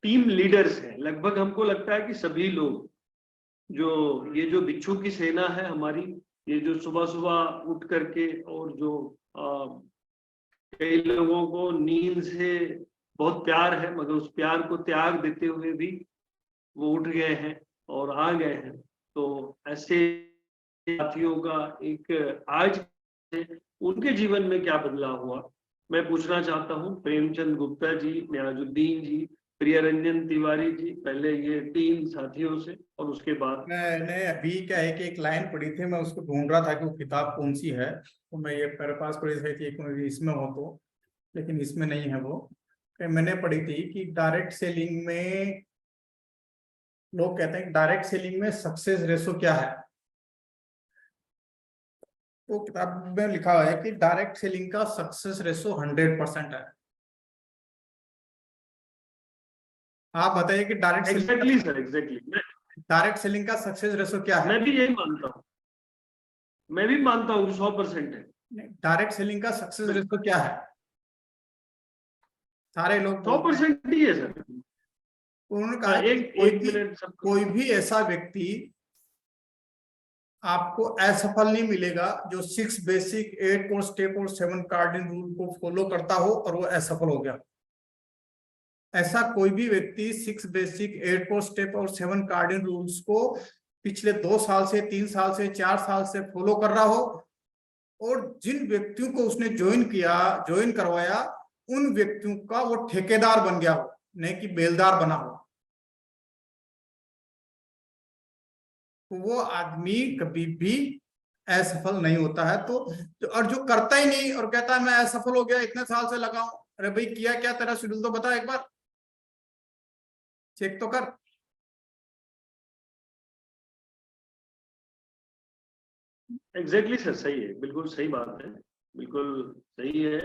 टीम लीडर्स हैं। लगभग हमको लगता है कि सभी लोग, जो ये जो बिच्छू की सेना है हमारी, ये जो सुबह सुबह उठ करके, और जो कई लोगों को नींद से बहुत प्यार है मगर उस प्यार को त्याग देते हुए भी वो उठ गए हैं और आ गए हैं। तो ऐसे साथियों का एक आज उनके जीवन में क्या बदलाव हुआ, मैं पूछना चाहता हूँ। प्रेमचंद गुप्ता जी, न्याजुद्दीन जी, प्रिय रंजन तिवारी जी, पहले ये 3 साथियों से, और उसके बाद मैंने अभी क्या है कि एक लाइन पढ़ी थी, मैं उसको ढूंढ रहा था कि वो किताब कौन सी है, तो मैं ये मेरे पास पढ़ी थी कि इसमें हो तो, लेकिन इसमें नहीं है वो। मैंने पढ़ी थी कि डायरेक्ट सेलिंग में लोग कहते हैं डायरेक्ट सेलिंग में सक्सेस रेशो क्या है। तो किताब में लिखा हुआ है कि डायरेक्ट सेलिंग का सक्सेस रेशो 100% है। आप बताइए कि exactly sir, exactly direct selling का सक्सेस रेशो क्या है। मैं भी यही मानता हूँ, मैं भी मानता हूँ 100% है। डायरेक्ट सेलिंग का सक्सेस रेशो क्या है, सारे लोग 100% ही है सर। उन्होंने कहा एक मिनट सब कोई भी ऐसा व्यक्ति आपको असफल नहीं मिलेगा जो 6 बेसिक 8 कोर स्टेप और 7 कार्डिन रूल को फॉलो करता हो और वो असफल हो गया। ऐसा कोई भी व्यक्ति 6 बेसिक 8 कोर स्टेप और 7 कार्डिन रूल्स को पिछले 2 साल से 3 साल से 4 साल से फॉलो कर रहा हो, और जिन व्यक्तियों को उसने ज्वाइन करवाया, उन व्यक्तियों का वो ठेकेदार बन गया हो, नहीं कि बेलदार बना हो, तो वो आदमी कभी भी असफल नहीं होता है। तो और जो करता ही नहीं और कहता है मैं असफल हो गया, इतने साल से लगा हूं, अरे भाई किया क्या, तेरा शेड्यूल तो बता, एक बार चेक तो कर। एग्जैक्टली सर, सही है, बिल्कुल सही बात है, बिल्कुल सही है।